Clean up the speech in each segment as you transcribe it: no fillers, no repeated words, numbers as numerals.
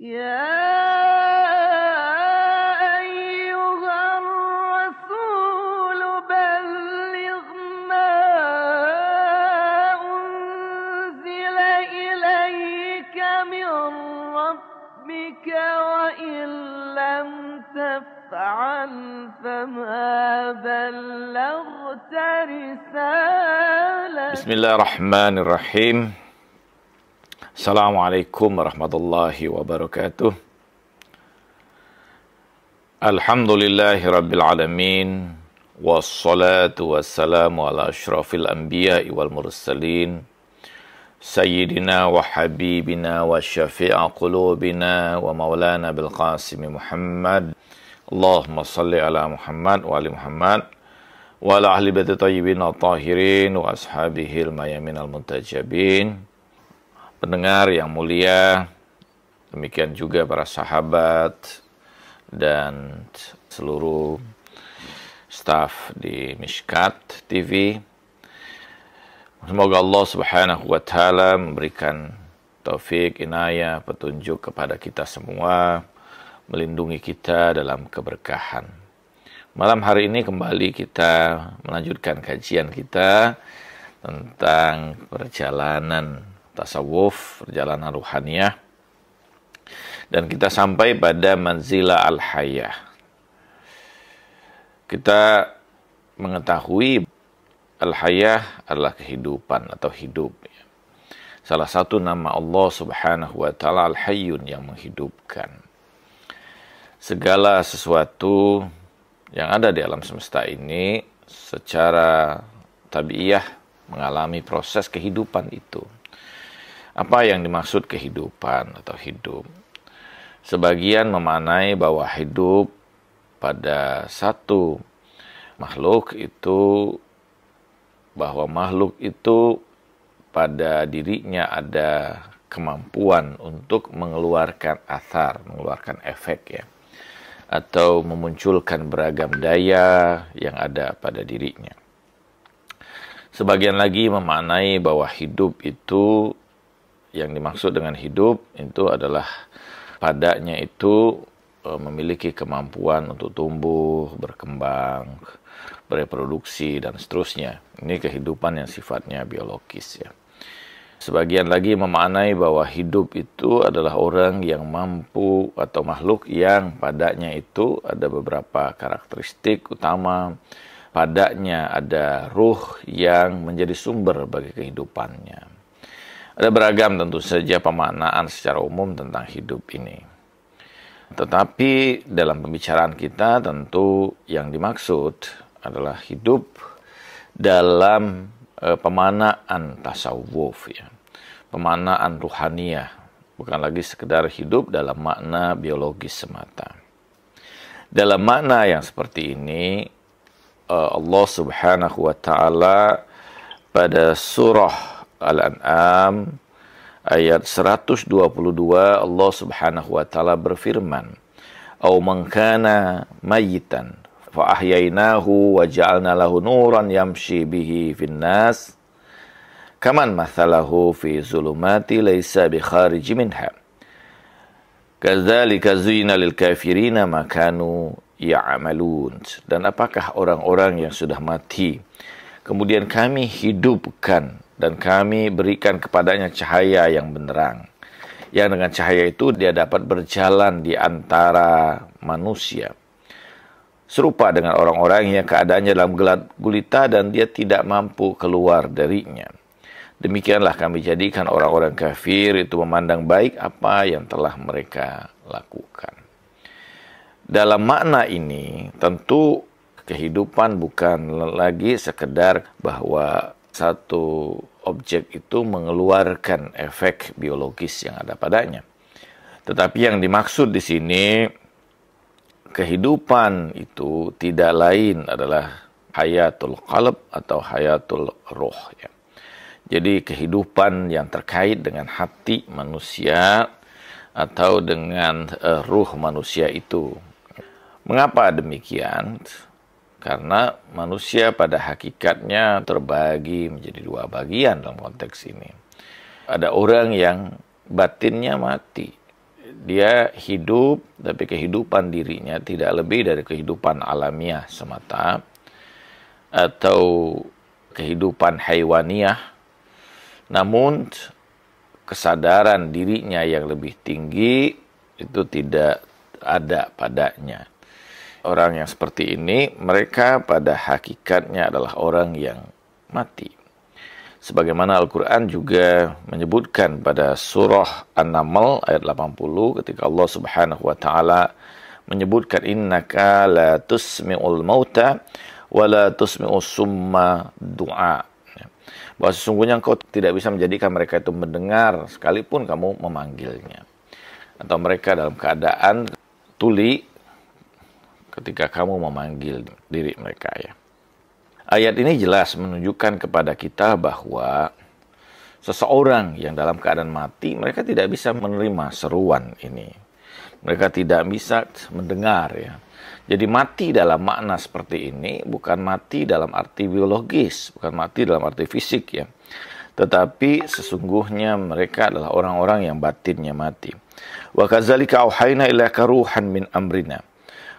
يا أيها الرسول بلغ ما أنزل إليك من ربك وإن لم تفعل فما بلغت رسالته. بسم الله الرحمن الرحيم. Assalamualaikum warahmatullahi wabarakatuh. Alhamdulillahi rabbil alamin. Wassalatu wassalamu ala ashrafil anbiya'i wal mursalin. Sayyidina wa habibina wa syafi'a qulubina wa maulana bil qasimi Muhammad. Allahumma salli ala Muhammad wa ali Muhammad wa ala ahli baiti tayyibin at-tahirin wa ashabihil mayamin al-muntajabin. Pendengar yang mulia, demikian juga para sahabat dan seluruh staf di Mishkat TV. Semoga Allah Subhanahu wa Ta'ala memberikan taufik, inayah, petunjuk kepada kita semua, melindungi kita dalam keberkahan. Malam hari ini kembali kita melanjutkan kajian kita tentang perjalanan tasawuf, perjalanan ruhaniyah, dan kita sampai pada manzilah al-hayah. Kita mengetahui al-hayah adalah kehidupan atau hidup. Salah satu nama Allah Subhanahu wa Ta'ala al-hayyun, yang menghidupkan. Segala sesuatu yang ada di alam semesta ini secara tabiiyah mengalami proses kehidupan itu. Apa yang dimaksud kehidupan atau hidup? Sebagian memaknai bahwa hidup pada satu makhluk itu, bahwa makhluk itu pada dirinya ada kemampuan untuk mengeluarkan athar, mengeluarkan efek ya, atau memunculkan beragam daya yang ada pada dirinya. Sebagian lagi memaknai bahwa hidup itu, yang dimaksud dengan hidup itu adalah padanya itu memiliki kemampuan untuk tumbuh, berkembang, bereproduksi, dan seterusnya. Ini kehidupan yang sifatnya biologis ya. Sebagian lagi memaknai bahwa hidup itu adalah orang yang mampu atau makhluk yang padanya itu ada beberapa karakteristik utama. Padanya ada ruh yang menjadi sumber bagi kehidupannya. Ada beragam tentu saja pemaknaan secara umum tentang hidup ini. Tetapi dalam pembicaraan kita tentu yang dimaksud adalah hidup dalam pemaknaan tasawuf ya. Pemaknaan ruhaniyah, bukan lagi sekedar hidup dalam makna biologis semata. Dalam makna yang seperti ini, Allah Subhanahu wa Ta'ala pada surah Al-An'am ayat 122 Allah Subhanahu wa Ta'ala berfirman, "Aw man kana mayyitan fa ahyainahu wa ja'alna lahu nuran yamshi bihi fin nas kaman mathalahu fi zulumati laysa bi kharij minha kadzalika zuyyina lil kafirina ma kanu ya'malun." Dan apakah orang-orang yang sudah mati kemudian kami hidupkan dan kami berikan kepadanya cahaya yang benderang, yang dengan cahaya itu dia dapat berjalan di antara manusia, serupa dengan orang-orang yang keadaannya dalam gelap gulita dan dia tidak mampu keluar darinya. Demikianlah kami jadikan orang-orang kafir itu memandang baik apa yang telah mereka lakukan. Dalam makna ini tentu kehidupan bukan lagi sekedar bahwa satu objek itu mengeluarkan efek biologis yang ada padanya. Tetapi yang dimaksud di sini, kehidupan itu tidak lain adalah hayatul qalb atau hayatul ruh ya. Jadi kehidupan yang terkait dengan hati manusia atau dengan ruh manusia itu. Mengapa demikian? Karena manusia pada hakikatnya terbagi menjadi dua bagian dalam konteks ini. Ada orang yang batinnya mati. dia hidup, tapi kehidupan dirinya tidak lebih dari kehidupan alamiah semata, atau kehidupan haiwaniah, namun kesadaran dirinya yang lebih tinggi itu tidak ada padanya. Orang yang seperti ini, mereka pada hakikatnya adalah orang yang mati. Sebagaimana Al-Quran juga menyebutkan pada surah An-Naml ayat 80 ketika Allah Subhanahu wa taala menyebutkan innaka la tusmi'ul mauta wa la tusmi'us summa du'a. Bahwa sesungguhnya engkau tidak bisa menjadikan mereka itu mendengar sekalipun kamu memanggilnya. Atau mereka dalam keadaan tuli ketika kamu memanggil diri mereka, ya. Ayat ini jelas menunjukkan kepada kita bahwa seseorang yang dalam keadaan mati, mereka tidak bisa menerima seruan ini. Mereka tidak bisa mendengar, ya. Jadi mati dalam makna seperti ini bukan mati dalam arti biologis, bukan mati dalam arti fisik, ya. Tetapi sesungguhnya mereka adalah orang-orang yang batinnya mati. Wa kadzalika auhayna ilaika ruhan min amrina.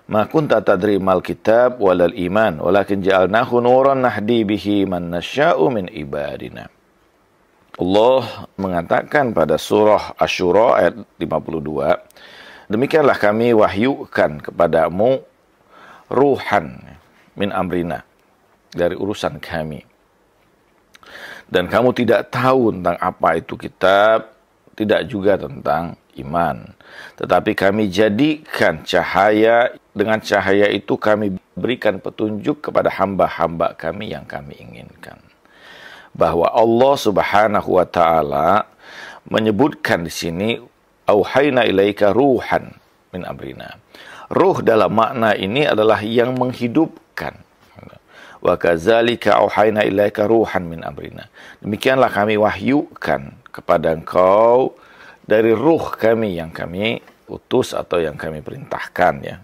Ma kunta tadri mal kitab walal iman walakin ja'alnahu nuran nahdi bihi man nasya'u min ibadina. Allah mengatakan pada surah Asy-Syura ayat 52, demikianlah kami wahyukan kepadamu ruhan min amrina, dari urusan kami. Dan kamu tidak tahu tentang apa itu kitab, tidak juga tentang iman. Tetapi kami jadikan cahaya, dengan cahaya itu kami berikan petunjuk kepada hamba-hamba kami yang kami inginkan. Bahwa Allah Subhanahu wa taala menyebutkan di sini auhayna ilaika ruhan min amrina. Ruh dalam makna ini adalah yang menghidupkan. Wa kadzalika auhayna ilaika ruhan min amrina. Demikianlah kami wahyukan kepada engkau dari ruh kami yang kami utus atau yang kami perintahkan, ya,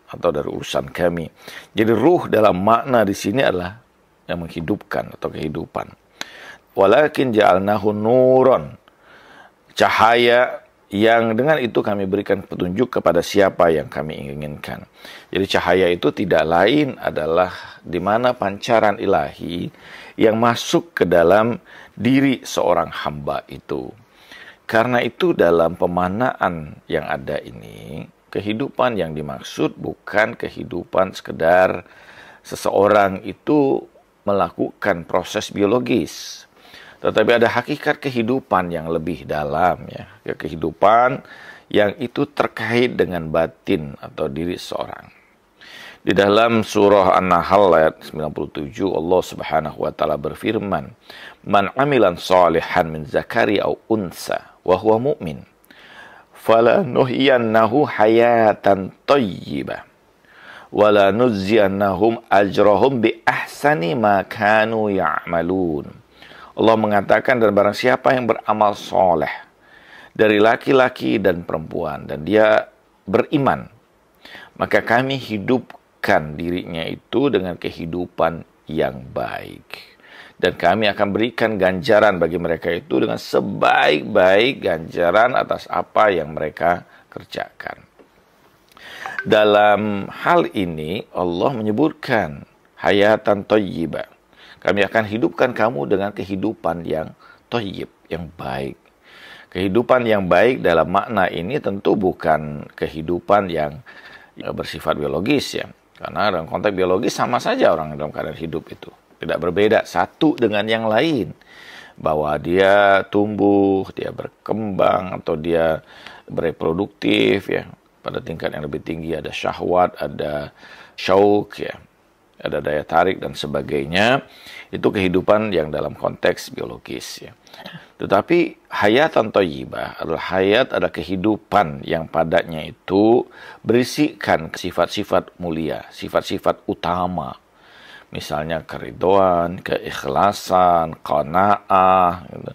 atau dari urusan kami. Jadi ruh dalam makna di sini adalah yang menghidupkan atau kehidupan. Walakin ja'alnahu nuron, cahaya yang dengan itu kami berikan petunjuk kepada siapa yang kami inginkan. Jadi cahaya itu tidak lain adalah di mana pancaran ilahi yang masuk ke dalam diri seorang hamba itu. Karena itu dalam pemanaan yang ada ini, kehidupan yang dimaksud bukan kehidupan sekedar seseorang itu melakukan proses biologis. Tetapi ada hakikat kehidupan yang lebih dalam, ya. Kehidupan yang itu terkait dengan batin atau diri seorang. Di dalam surah An-Nahl ayat 97 Allah Subhanahu wa taala berfirman, "Man 'amilan shalihan min zakari aw unsa wa huwa mu'min falanuhyiyannahu hayatan thayyibah wa lanuzziyannahum ajrahum bi ahsani ma kanu ya'malun." Allah mengatakan, dan barang siapa yang beramal soleh dari laki-laki dan perempuan dan dia beriman, maka kami hidupkan dirinya itu dengan kehidupan yang baik. Dan kami akan berikan ganjaran bagi mereka itu dengan sebaik-baik ganjaran atas apa yang mereka kerjakan. Dalam hal ini Allah menyebutkan hayatan thayyibah. Kami akan hidupkan kamu dengan kehidupan yang thayyib, yang baik. Kehidupan yang baik dalam makna ini tentu bukan kehidupan yang bersifat biologis, ya. Karena dalam konteks biologis sama saja orang dalam keadaan hidup itu. Tidak berbeda satu dengan yang lain. Bahwa dia tumbuh, dia berkembang, atau dia bereproduktif, ya. Pada tingkat yang lebih tinggi ada syahwat, ada syauk, ya. Ada daya tarik dan sebagainya. Itu kehidupan yang dalam konteks biologis, ya. Tetapi hayatan thayyibah adalah adalah kehidupan yang padanya itu berisikan sifat-sifat mulia, sifat-sifat utama. Misalnya keridhaan, keikhlasan, qanaah, gitu,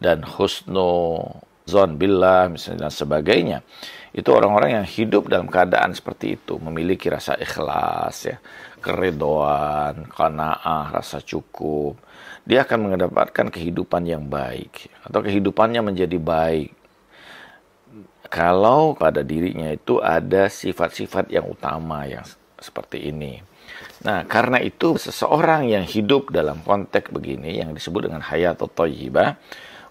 dan husnuzon billah, misalnya, dan sebagainya. Itu orang-orang yang hidup dalam keadaan seperti itu, memiliki rasa ikhlas, ya, keridhaan, qanaah, rasa cukup. Dia akan mendapatkan kehidupan yang baik, atau kehidupannya menjadi baik. kalau pada dirinya itu ada sifat-sifat yang utama yang seperti ini. Nah, karena itu seseorang yang hidup dalam konteks begini yang disebut dengan hayatut thayyibah,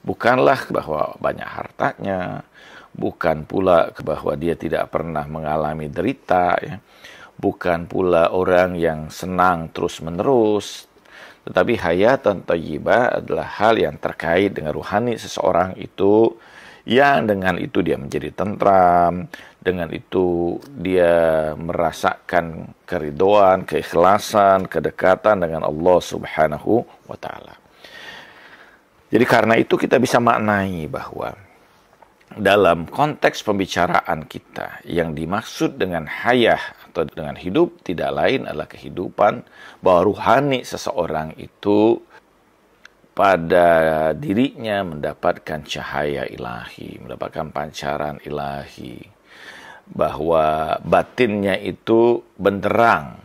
bukanlah bahwa banyak hartanya, bukan pula bahwa dia tidak pernah mengalami derita, ya. Bukan pula orang yang senang terus-menerus, tetapi hayatun thayyibah adalah hal yang terkait dengan ruhani seseorang itu, yang dengan itu dia menjadi tentram, dengan itu dia merasakan keridoan, keikhlasan, kedekatan dengan Allah Subhanahu wa Ta'ala. Jadi karena itu kita bisa maknai bahwa dalam konteks pembicaraan kita yang dimaksud dengan hayah atau dengan hidup tidak lain adalah kehidupan bahwa ruhani seseorang itu pada dirinya mendapatkan cahaya ilahi, mendapatkan pancaran ilahi, bahwa batinnya itu benderang,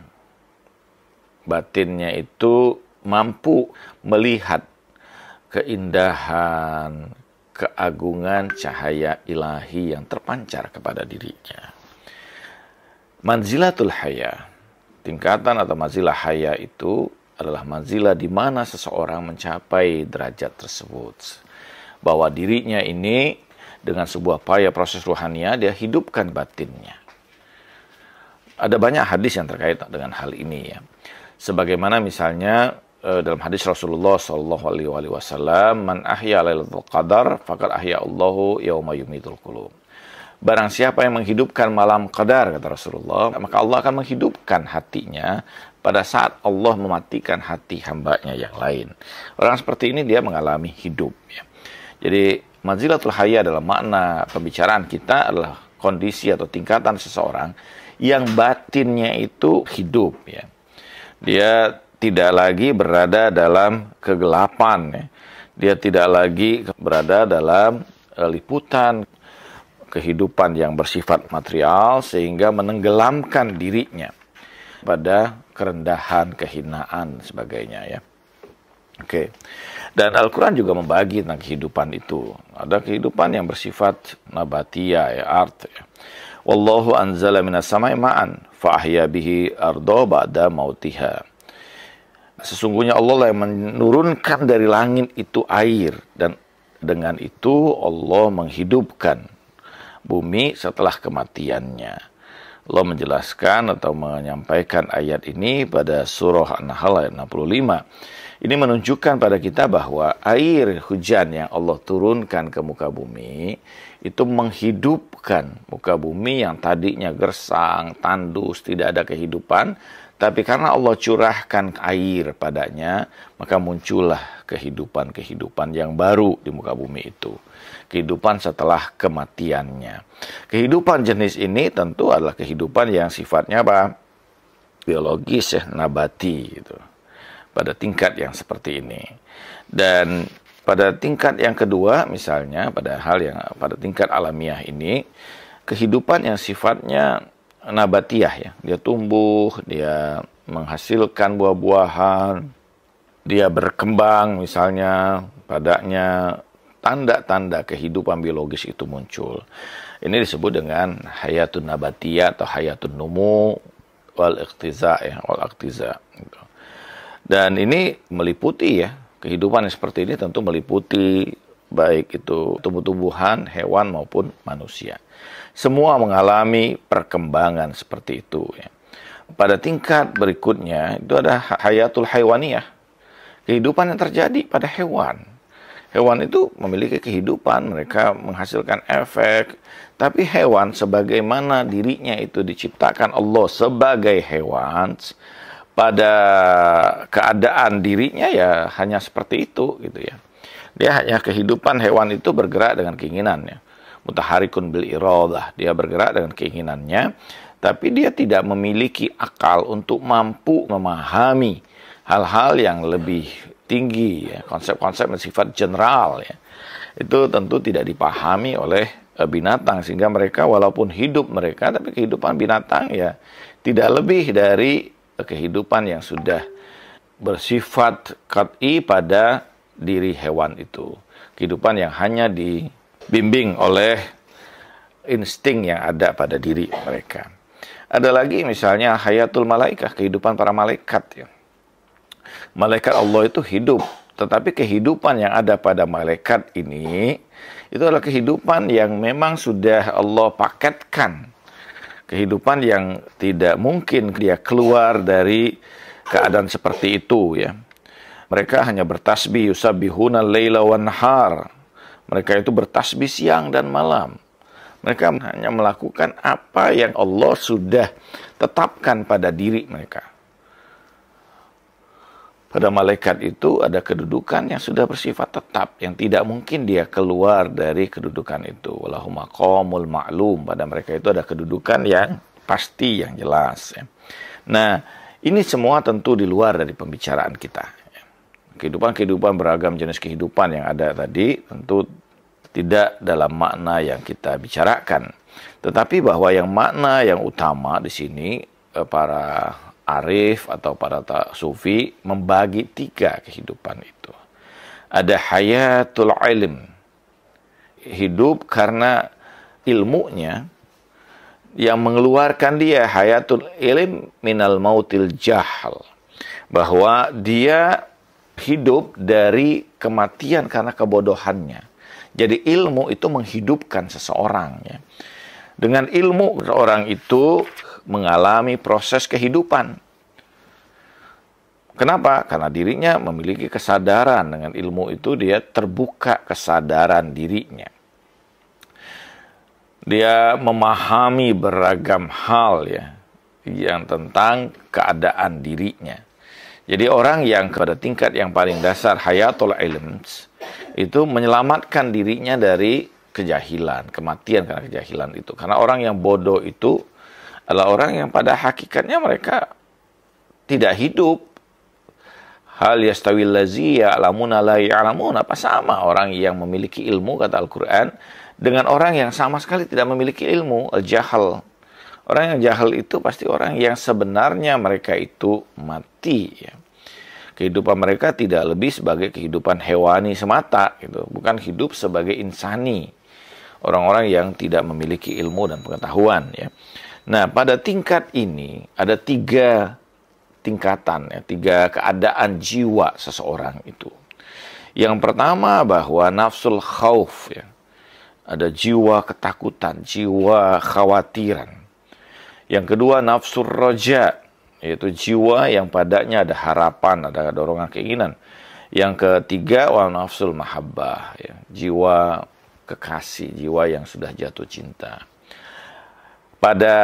batinnya itu mampu melihat keindahan, keagungan cahaya ilahi yang terpancar kepada dirinya. Manzilatul haya, tingkatan atau manzilah haya itu adalah manzilah di mana seseorang mencapai derajat tersebut. Bahwa dirinya ini dengan sebuah upaya proses ruhania dia hidupkan batinnya. Ada banyak hadis yang terkait dengan hal ini ya. Sebagaimana misalnya dalam hadis Rasulullah sallallahu alaihi wasallam, "Man ahya lailatul qadar faqad ahya Allahu yauma yumitul qulub." Barang siapa yang menghidupkan malam qadar, kata Rasulullah, maka Allah akan menghidupkan hatinya pada saat Allah mematikan hati hambanya yang lain. Orang seperti ini dia mengalami hidup. Ya. Jadi manzilatul haya dalam makna pembicaraan kita adalah kondisi atau tingkatan seseorang yang batinnya itu hidup. Ya. Dia tidak lagi berada dalam kegelapan. Ya. Dia tidak lagi berada dalam liputan kehidupan yang bersifat material sehingga menenggelamkan dirinya pada kerendahan, kehinaan, sebagainya ya. Oke. Dan Al-Quran juga membagi tentang kehidupan itu. Ada kehidupan yang bersifat nabatiyah, ya, art. Ya. Wallahu anzala minas samai ma'an fa ahya bihi arda ba'da mautiha. Sesungguhnya Allah yang menurunkan dari langit itu air, dan dengan itu Allah menghidupkan bumi setelah kematiannya. Allah menjelaskan atau menyampaikan ayat ini pada surah An-Nahl ayat 65. Ini menunjukkan pada kita bahwa air hujan yang Allah turunkan ke muka bumi itu menghidupkan muka bumi yang tadinya gersang, tandus, tidak ada kehidupan. Tapi karena Allah curahkan air padanya, maka muncullah kehidupan-kehidupan yang baru di muka bumi itu. Kehidupan setelah kematiannya. Kehidupan jenis ini tentu adalah kehidupan yang sifatnya apa? Biologis ya, nabati gitu. Pada tingkat yang seperti ini. Dan pada tingkat yang kedua misalnya pada tingkat alamiah ini, kehidupan yang sifatnya nabatiyah ya. Dia tumbuh, dia menghasilkan buah-buahan, dia berkembang misalnya, padanya tanda-tanda kehidupan biologis itu muncul. Ini disebut dengan hayatun nabatiyah atau hayatun numu wal iqtiza ya, wal iqtiza. Dan ini meliputi ya, kehidupan yang seperti ini tentu meliputi baik itu tumbuh-tumbuhan, hewan maupun manusia. Semua mengalami perkembangan seperti itu ya. Pada tingkat berikutnya itu ada hayatul haywaniyah. Kehidupan yang terjadi pada hewan. Hewan itu memiliki kehidupan, mereka menghasilkan efek. Tapi hewan sebagaimana dirinya itu diciptakan Allah sebagai hewan, pada keadaan dirinya ya hanya seperti itu gitu ya. Dia hanya kehidupan hewan itu bergerak dengan keinginannya. Mutaharikun bil iradah, dia bergerak dengan keinginannya, tapi dia tidak memiliki akal untuk mampu memahami hal-hal yang lebih tinggi ya, konsep-konsep bersifat general ya. Itu tentu tidak dipahami oleh binatang, sehingga mereka walaupun hidup mereka, tapi kehidupan binatang ya tidak lebih dari kehidupan yang sudah bersifat qat'i pada diri hewan itu. Kehidupan yang hanya dibimbing oleh insting yang ada pada diri mereka. Ada lagi misalnya hayatul malaikah, kehidupan para malaikat ya. Malaikat Allah itu hidup, tetapi kehidupan yang ada pada malaikat ini itu adalah kehidupan yang memang sudah Allah paketkan. Kehidupan yang tidak mungkin dia keluar dari keadaan seperti itu ya. Mereka hanya bertasbih, yusabbihuna laila wan nahar. Mereka itu bertasbih siang dan malam. Mereka hanya melakukan apa yang Allah sudah tetapkan pada diri mereka. Pada malaikat itu ada kedudukan yang sudah bersifat tetap, yang tidak mungkin dia keluar dari kedudukan itu. Wallahu maqamul ma'lum. Pada mereka itu ada kedudukan yang pasti, yang jelas. Ya. Nah, ini semua tentu di luar dari pembicaraan kita. Kehidupan beragam jenis kehidupan yang ada tadi tentu tidak dalam makna yang kita bicarakan. Tetapi bahwa yang makna yang utama di sini para arif atau para sufi membagi 3 kehidupan itu. Ada hayatul ilm, hidup karena ilmunya yang mengeluarkan dia, hayatul ilm minal mautil jahal, bahwa dia hidup dari kematian karena kebodohannya. Jadi ilmu itu menghidupkan seseorang ya. Dengan ilmu orang itu mengalami proses kehidupan. Kenapa? Karena dirinya memiliki kesadaran. Dengan ilmu itu dia terbuka kesadaran dirinya. Dia memahami beragam hal ya, yang tentang keadaan dirinya. Jadi orang yang pada tingkat yang paling dasar hayatul ilm itu menyelamatkan dirinya dari kejahilan, kematian karena kejahilan itu. Karena orang yang bodoh itu adalah orang yang pada hakikatnya mereka tidak hidup. Hal yastawil lazi ya'lamuna la ya'lamun. Apa sama orang yang memiliki ilmu, kata Al-Quran, dengan orang yang sama sekali tidak memiliki ilmu, al-jahal. Orang yang jahal itu pasti orang yang sebenarnya mereka itu mati ya. Kehidupan mereka tidak lebih sebagai kehidupan hewani semata gitu, bukan hidup sebagai insani. Orang-orang yang tidak memiliki ilmu dan pengetahuan ya. Nah, pada tingkat ini ada 3 tingkatan ya, 3 keadaan jiwa seseorang itu. Yang pertama bahwa nafsul khauf ya. Ada jiwa ketakutan, jiwa khawatiran. Yang kedua nafsul roja, yaitu jiwa yang padanya ada harapan, ada dorongan keinginan. Yang ketiga wa nafsul mahabbah ya, jiwa kekasih, jiwa yang sudah jatuh cinta. Pada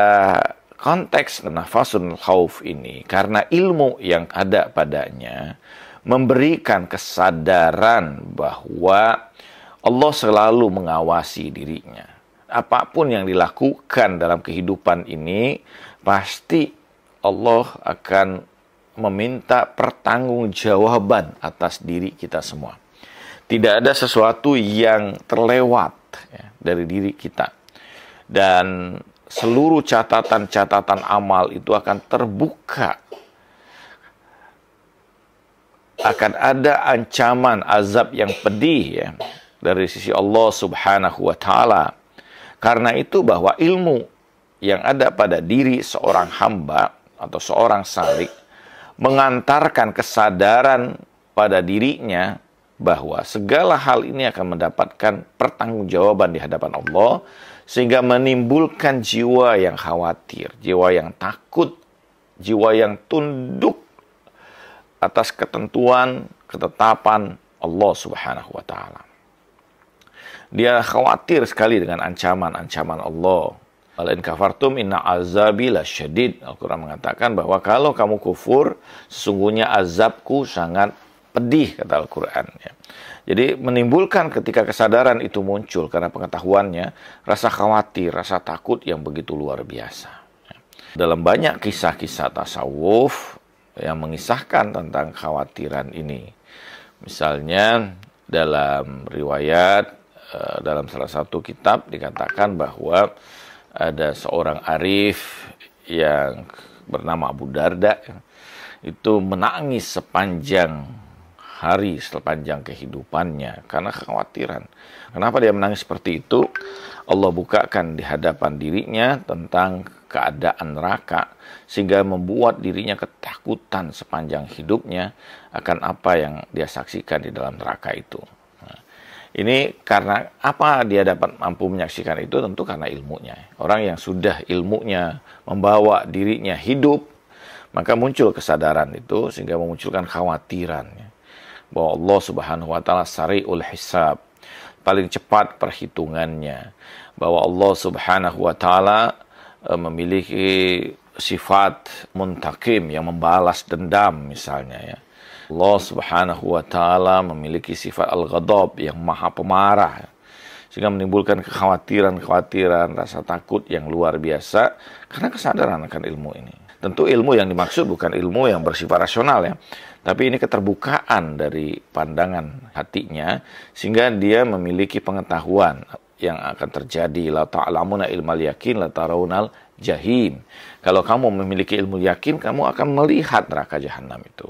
konteks nafasul khauf ini, karena ilmu yang ada padanya memberikan kesadaran bahwa Allah selalu mengawasi dirinya. Apapun yang dilakukan dalam kehidupan ini, pasti Allah akan meminta pertanggungjawaban atas diri kita semua. Tidak ada sesuatu yang terlewat ya, dari diri kita. Dan seluruh catatan-catatan amal itu akan terbuka. Akan ada ancaman azab yang pedih ya, dari sisi Allah Subhanahu wa Ta'ala. Karena itu bahwa ilmu yang ada pada diri seorang hamba atau seorang salik mengantarkan kesadaran pada dirinya bahwa segala hal ini akan mendapatkan pertanggungjawaban di hadapan Allah, sehingga menimbulkan jiwa yang khawatir, jiwa yang takut, jiwa yang tunduk atas ketentuan, ketetapan Allah Subhanahu wa Ta'ala. Dia khawatir sekali dengan ancaman-ancaman Allah. Walain kafartum inna azabi lasyadid. Al-Quran mengatakan bahwa kalau kamu kufur, sesungguhnya azabku sangat pedih, kata Al-Quran. Ya. Jadi menimbulkan ketika kesadaran itu muncul karena pengetahuannya, rasa khawatir, rasa takut yang begitu luar biasa. Ya. Dalam banyak kisah-kisah tasawuf yang mengisahkan tentang kekhawatiran ini. Misalnya dalam riwayat, dalam salah satu kitab dikatakan bahwa ada seorang arif yang bernama Abu Darda itu menangis sepanjang hari sepanjang kehidupannya karena kekhawatiran. Kenapa dia menangis seperti itu? Allah bukakan di hadapan dirinya tentang keadaan neraka sehingga membuat dirinya ketakutan sepanjang hidupnya akan apa yang dia saksikan di dalam neraka itu. Nah, ini karena apa dia dapat mampu menyaksikan itu? Tentu karena ilmunya. Orang yang sudah ilmunya membawa dirinya hidup, maka muncul kesadaran itu sehingga memunculkan khawatiran bahwa Allah Subhanahu wa taala sari'ul hisab, paling cepat perhitungannya, bahwa Allah Subhanahu wa taala memiliki sifat muntakim yang membalas dendam misalnya ya. Allah Subhanahu wa taala memiliki sifat al-ghadab yang maha pemarah sehingga menimbulkan kekhawatiran, rasa takut yang luar biasa karena kesadaran akan ilmu ini. Tentu ilmu yang dimaksud bukan ilmu yang bersifat rasional ya, tapi ini keterbukaan dari pandangan hatinya sehingga dia memiliki pengetahuan yang akan terjadi. La ta'lamuna ilmal yakin la tarawnal jahim. Kalau kamu memiliki ilmu yakin, kamu akan melihat neraka jahanam itu.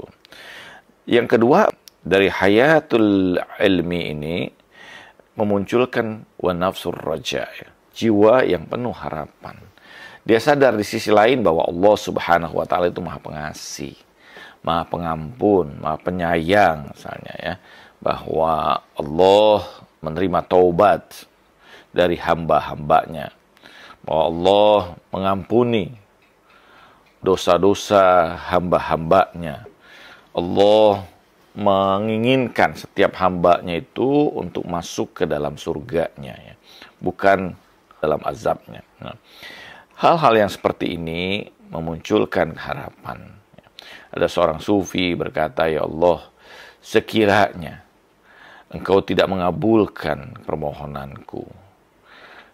Yang kedua, dari hayatul ilmi ini memunculkan wa nafsur raja, jiwa yang penuh harapan. Dia sadar di sisi lain bahwa Allah Subhanahu wa taala itu Maha Pengasih, Maha Pengampun, Maha Penyayang misalnya ya, bahwa Allah menerima taubat dari hamba-hambanya, bahwa Allah mengampuni dosa-dosa hamba-hambanya. Allah menginginkan setiap hambanya itu untuk masuk ke dalam surganya ya, bukan dalam azabnya. Nah, hal-hal yang seperti ini memunculkan harapan. Ada seorang sufi berkata, ya Allah, sekiranya Engkau tidak mengabulkan permohonanku,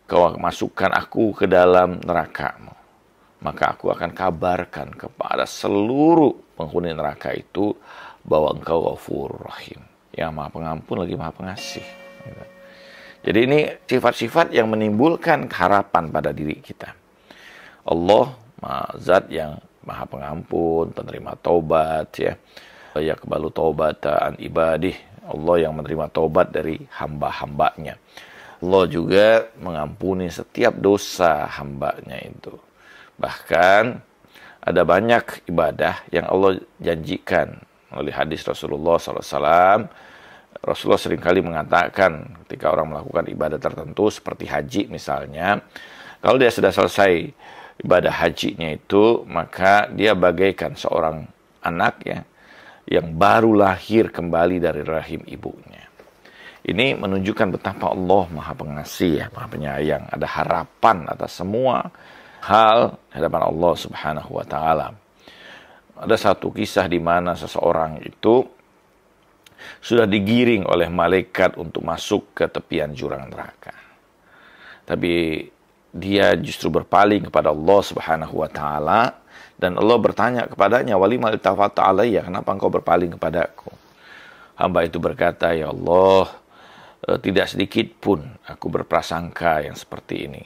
Kau masukkan aku ke dalam neraka-Mu, maka aku akan kabarkan kepada seluruh penghuni neraka itu bahwa Engkau Ghafurur Rahim, yang Maha Pengampun lagi Maha Pengasih. Jadi ini sifat-sifat yang menimbulkan harapan pada diri kita. Allah zat yang Maha Pengampun, penerima taubat ya. Yaqbalu taubata an ibadih. Allah yang menerima taubat dari hamba-hambanya. Allah juga mengampuni setiap dosa hambanya itu. Bahkan ada banyak ibadah yang Allah janjikan. Oleh hadis Rasulullah SAW, Rasulullah seringkali mengatakan ketika orang melakukan ibadah tertentu seperti haji misalnya, kalau dia sudah selesai ibadah hajinya itu, maka dia bagaikan seorang anak ya, yang baru lahir kembali dari rahim ibunya. Ini menunjukkan betapa Allah Maha Pengasih ya, Maha Penyayang. Ada harapan atas semua hal di hadapan Allah Subhanahu wa taala. Ada satu kisah di mana seseorang itu sudah digiring oleh malaikat untuk masuk ke tepian jurang neraka. Tapi dia justru berpaling kepada Allah Subhanahu wa taala dan Allah bertanya kepadanya, "Walima iltafata alayya? Kenapa engkau berpaling kepadaku?" Hamba itu berkata, "Ya Allah, tidak sedikit pun aku berprasangka yang seperti ini.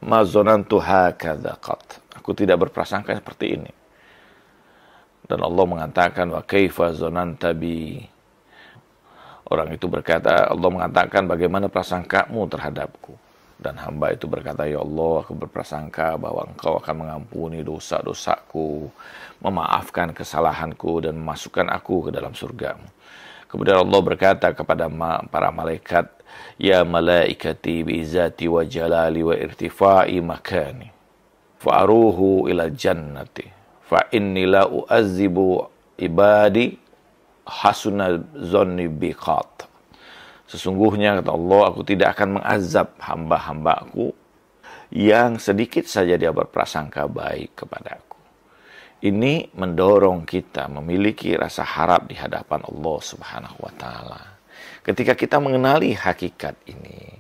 Ma zonantu hakadza qat." Aku tidak berprasangka seperti ini. Dan Allah mengatakan, "Wa kaifa zonanta bi?" Orang itu berkata, Allah mengatakan, "Bagaimana prasangkamu terhadapku?" Dan hamba itu berkata, "Ya Allah, aku berprasangka bahwa Engkau akan mengampuni dosa-dosaku, memaafkan kesalahanku, dan memasukkan aku ke dalam surga-Mu." Kemudian Allah berkata kepada para malaikat, "Ya malaikati bi'izzati wa jalali wa irtifai makani, fa'aruhu ila jannati, fa inni la u'azzibu ibadi hasuna zonni biqat." Sesungguhnya kata Allah, aku tidak akan mengazab hamba-hambaku yang sedikit saja dia berprasangka baik kepadaku. Ini mendorong kita memiliki rasa harap di hadapan Allah Subhanahu wa taala. Ketika kita mengenali hakikat ini,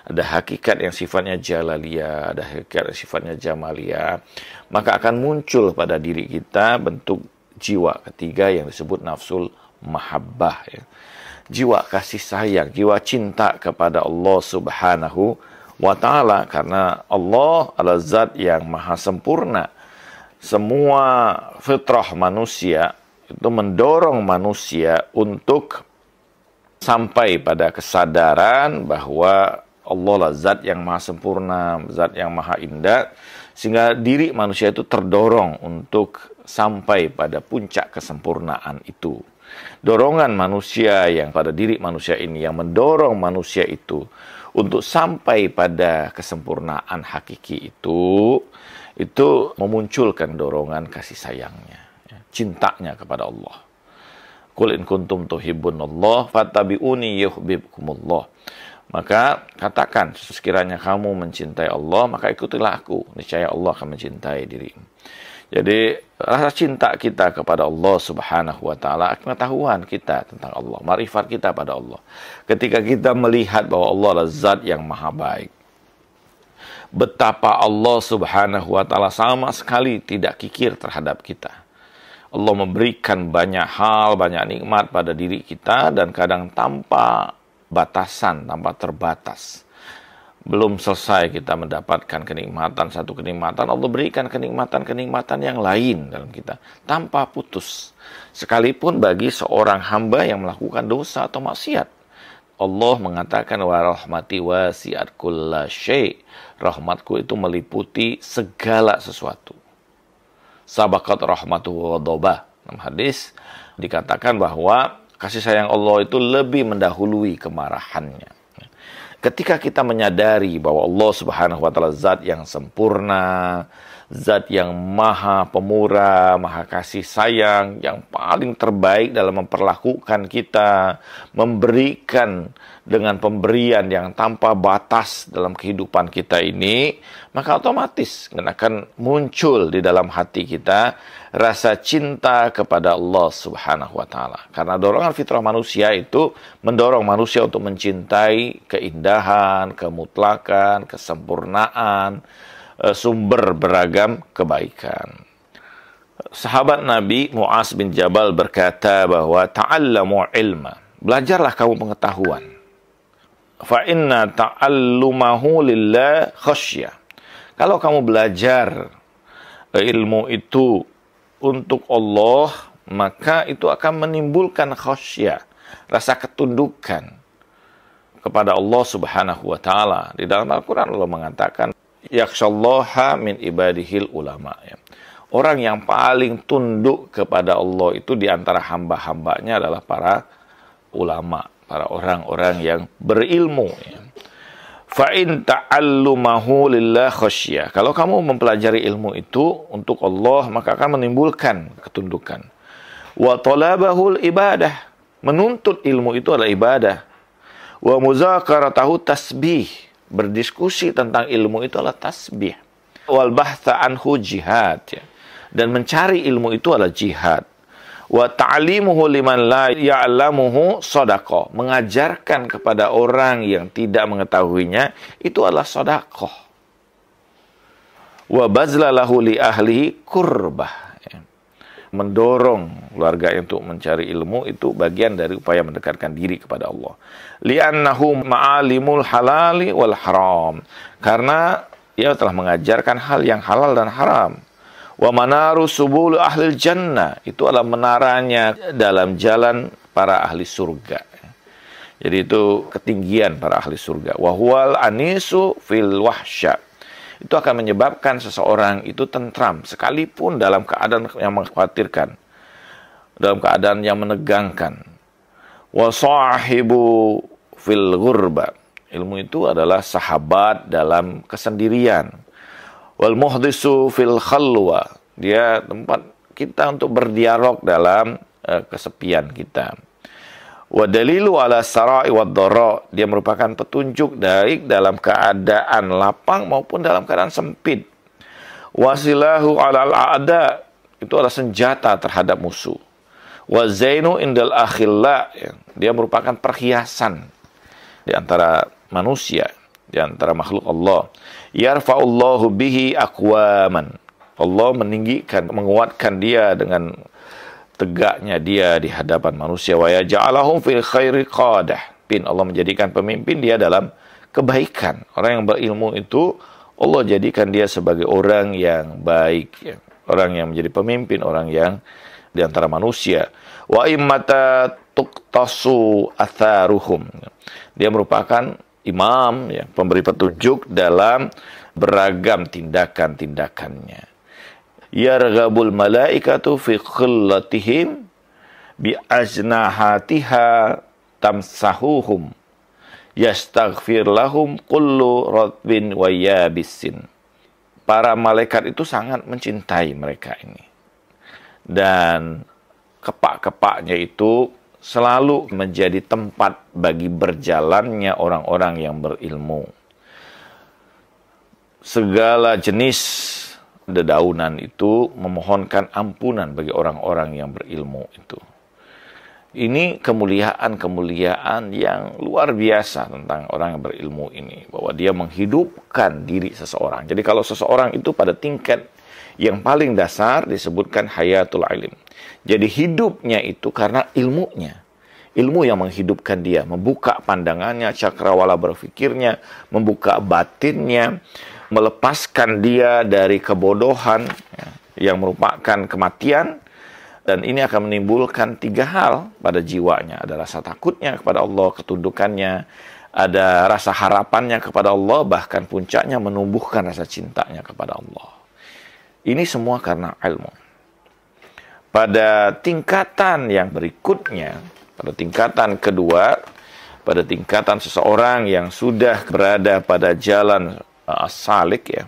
ada hakikat yang sifatnya jalaliyah, ada hakikat yang sifatnya jamaliyah, maka akan muncul pada diri kita bentuk jiwa ketiga yang disebut nafsul mahabbah ya. Jiwa kasih sayang, jiwa cinta kepada Allah Subhanahu wa taala, karena Allah adalah zat yang maha sempurna. Semua fitrah manusia itu mendorong manusia untuk sampai pada kesadaran bahwa Allah lah zat yang maha sempurna, zat yang maha indah, sehingga diri manusia itu terdorong untuk sampai pada puncak kesempurnaan itu. Dorongan manusia yang pada diri manusia ini yang mendorong manusia itu untuk sampai pada kesempurnaan hakiki itu memunculkan dorongan kasih sayangnya, cintanya kepada Allah. Qul in kuntum tuhibbunallah fattabi'uni yuhibbukumullah. Maka katakan, sekiranya kamu mencintai Allah, maka ikutilah aku. Niscaya Allah akan mencintai dirimu. Jadi rasa cinta kita kepada Allah Subhanahu wa taala, pengetahuan kita tentang Allah, marifat kita pada Allah. Ketika kita melihat bahwa Allah adalah zat yang maha baik, betapa Allah Subhanahu wa taala sama sekali tidak kikir terhadap kita. Allah memberikan banyak hal, banyak nikmat pada diri kita, dan kadang tanpa batasan, tanpa terbatas. Belum selesai kita mendapatkan kenikmatan, satu kenikmatan, Allah berikan kenikmatan-kenikmatan yang lain dalam kita, tanpa putus. Sekalipun bagi seorang hamba yang melakukan dosa atau maksiat. Allah mengatakan, wa rahmati wasi'at kulla syai'. Rahmatku itu meliputi segala sesuatu. Sabaqat rahmatuhu ghadabah. Dalam hadis dikatakan bahwa kasih sayang Allah itu lebih mendahului kemarahannya. Ketika kita menyadari bahwa Allah Subhanahu wa taala zat yang sempurna, zat yang maha pemurah, maha kasih sayang, yang paling terbaik dalam memperlakukan kita, memberikan dengan pemberian yang tanpa batas dalam kehidupan kita ini, maka otomatis akan muncul di dalam hati kita rasa cinta kepada Allah Subhanahu wa taala. Karena dorongan fitrah manusia itu mendorong manusia untuk mencintai keindahan, kemutlakan, kesempurnaan, sumber beragam kebaikan. Sahabat Nabi Mu'az bin Jabal berkata bahwa ta'allamu ilma, belajarlah kamu pengetahuan. Fa inna ta'allumahu lillah khasyah. Kalau kamu belajar ilmu itu untuk Allah, maka itu akan menimbulkan khasyah, rasa ketundukan kepada Allah Subhanahu wa taala. Di dalam Al-Qur'an Allah mengatakan, yakhshallaha min ibadihil ulama. Orang yang paling tunduk kepada Allah itu di antara hamba-hambanya adalah para ulama, para orang-orang yang berilmu. Fa in ta'allumahu lillah khasyah. Kalau kamu mempelajari ilmu itu untuk Allah, maka akan menimbulkan ketundukan. Wa talabahul ibadah. Menuntut ilmu itu adalah ibadah. Wa muzakaratahu tasbih. Berdiskusi tentang ilmu itu adalah tasbih. Wal bahtha anhu jihad. Dan mencari ilmu itu adalah jihad. Wa ta'limuhu liman la ya'lamuhu shadaqah. Mengajarkan kepada orang yang tidak mengetahuinya itu adalah sedekah. Wa bazlalahu li ahlihi kurbah. Mendorong keluarga untuk mencari ilmu itu bagian dari upaya mendekatkan diri kepada Allah. Li'annahu ma'alimul halali wal haram. Karena ia telah mengajarkan hal yang halal dan haram. Wa manaru subul ahlil jannah, itu adalah menaranya dalam jalan para ahli surga. Jadi itu ketinggian para ahli surga. Wa huwal anisu fil wahsya, itu akan menyebabkan seseorang itu tentram sekalipun dalam keadaan yang mengkhawatirkan, dalam keadaan yang menegangkan. Wa sahibu fil ghurba, ilmu itu adalah sahabat dalam kesendirian. Wal muhdisu fil khalwa, dia tempat kita untuk berdialog dalam kesepian kita. Wa dalilu ala sarai wad dara, dia merupakan petunjuk baik dalam keadaan lapang maupun dalam keadaan sempit. Wasilahu alal a'da, itu adalah senjata terhadap musuh. Wa zainu indal akhilla, dia merupakan perhiasan di antara manusia, di antara makhluk Allah. Yarfa'ullahu bihi aqwaman, Allah meninggikan, menguatkan dia dengan tegaknya dia di hadapan manusia. Wa yaj'alahum fil khairi qadah, Allah menjadikan pemimpin dia dalam kebaikan. Orang yang berilmu itu Allah jadikan dia sebagai orang yang baik, orang yang menjadi pemimpin, orang yang di antara manusia. Wa immata tuqtasu atharuhum. Dia merupakan imam, ya, pemberi petunjuk dalam beragam tindakan-tindakannya. Yarghabul malaikatu fi khillatihim bi ajnahatiha tamsahuhum yastaghfir lahum kullu ratbin wa yabisin. Para malaikat itu sangat mencintai mereka ini. Dan kepak-kepaknya itu selalu menjadi tempat bagi berjalannya orang-orang yang berilmu. Segala jenis dedaunan itu memohonkan ampunan bagi orang-orang yang berilmu itu. Ini kemuliaan-kemuliaan yang luar biasa tentang orang yang berilmu ini. Bahwa dia menghidupkan diri seseorang. Jadi kalau seseorang itu pada tingkat yang paling dasar disebutkan hayatul ilim. Jadi hidupnya itu karena ilmunya. Ilmu yang menghidupkan dia. Membuka pandangannya, cakrawala berfikirnya, membuka batinnya, melepaskan dia dari kebodohan yang merupakan kematian. Dan ini akan menimbulkan 3 hal pada jiwanya. Ada rasa takutnya kepada Allah, ketundukannya, ada rasa harapannya kepada Allah, bahkan puncaknya menumbuhkan rasa cintanya kepada Allah. Ini semua karena ilmu. Pada tingkatan yang berikutnya, pada tingkatan kedua, pada tingkatan seseorang yang sudah berada pada jalan as-salik, ya,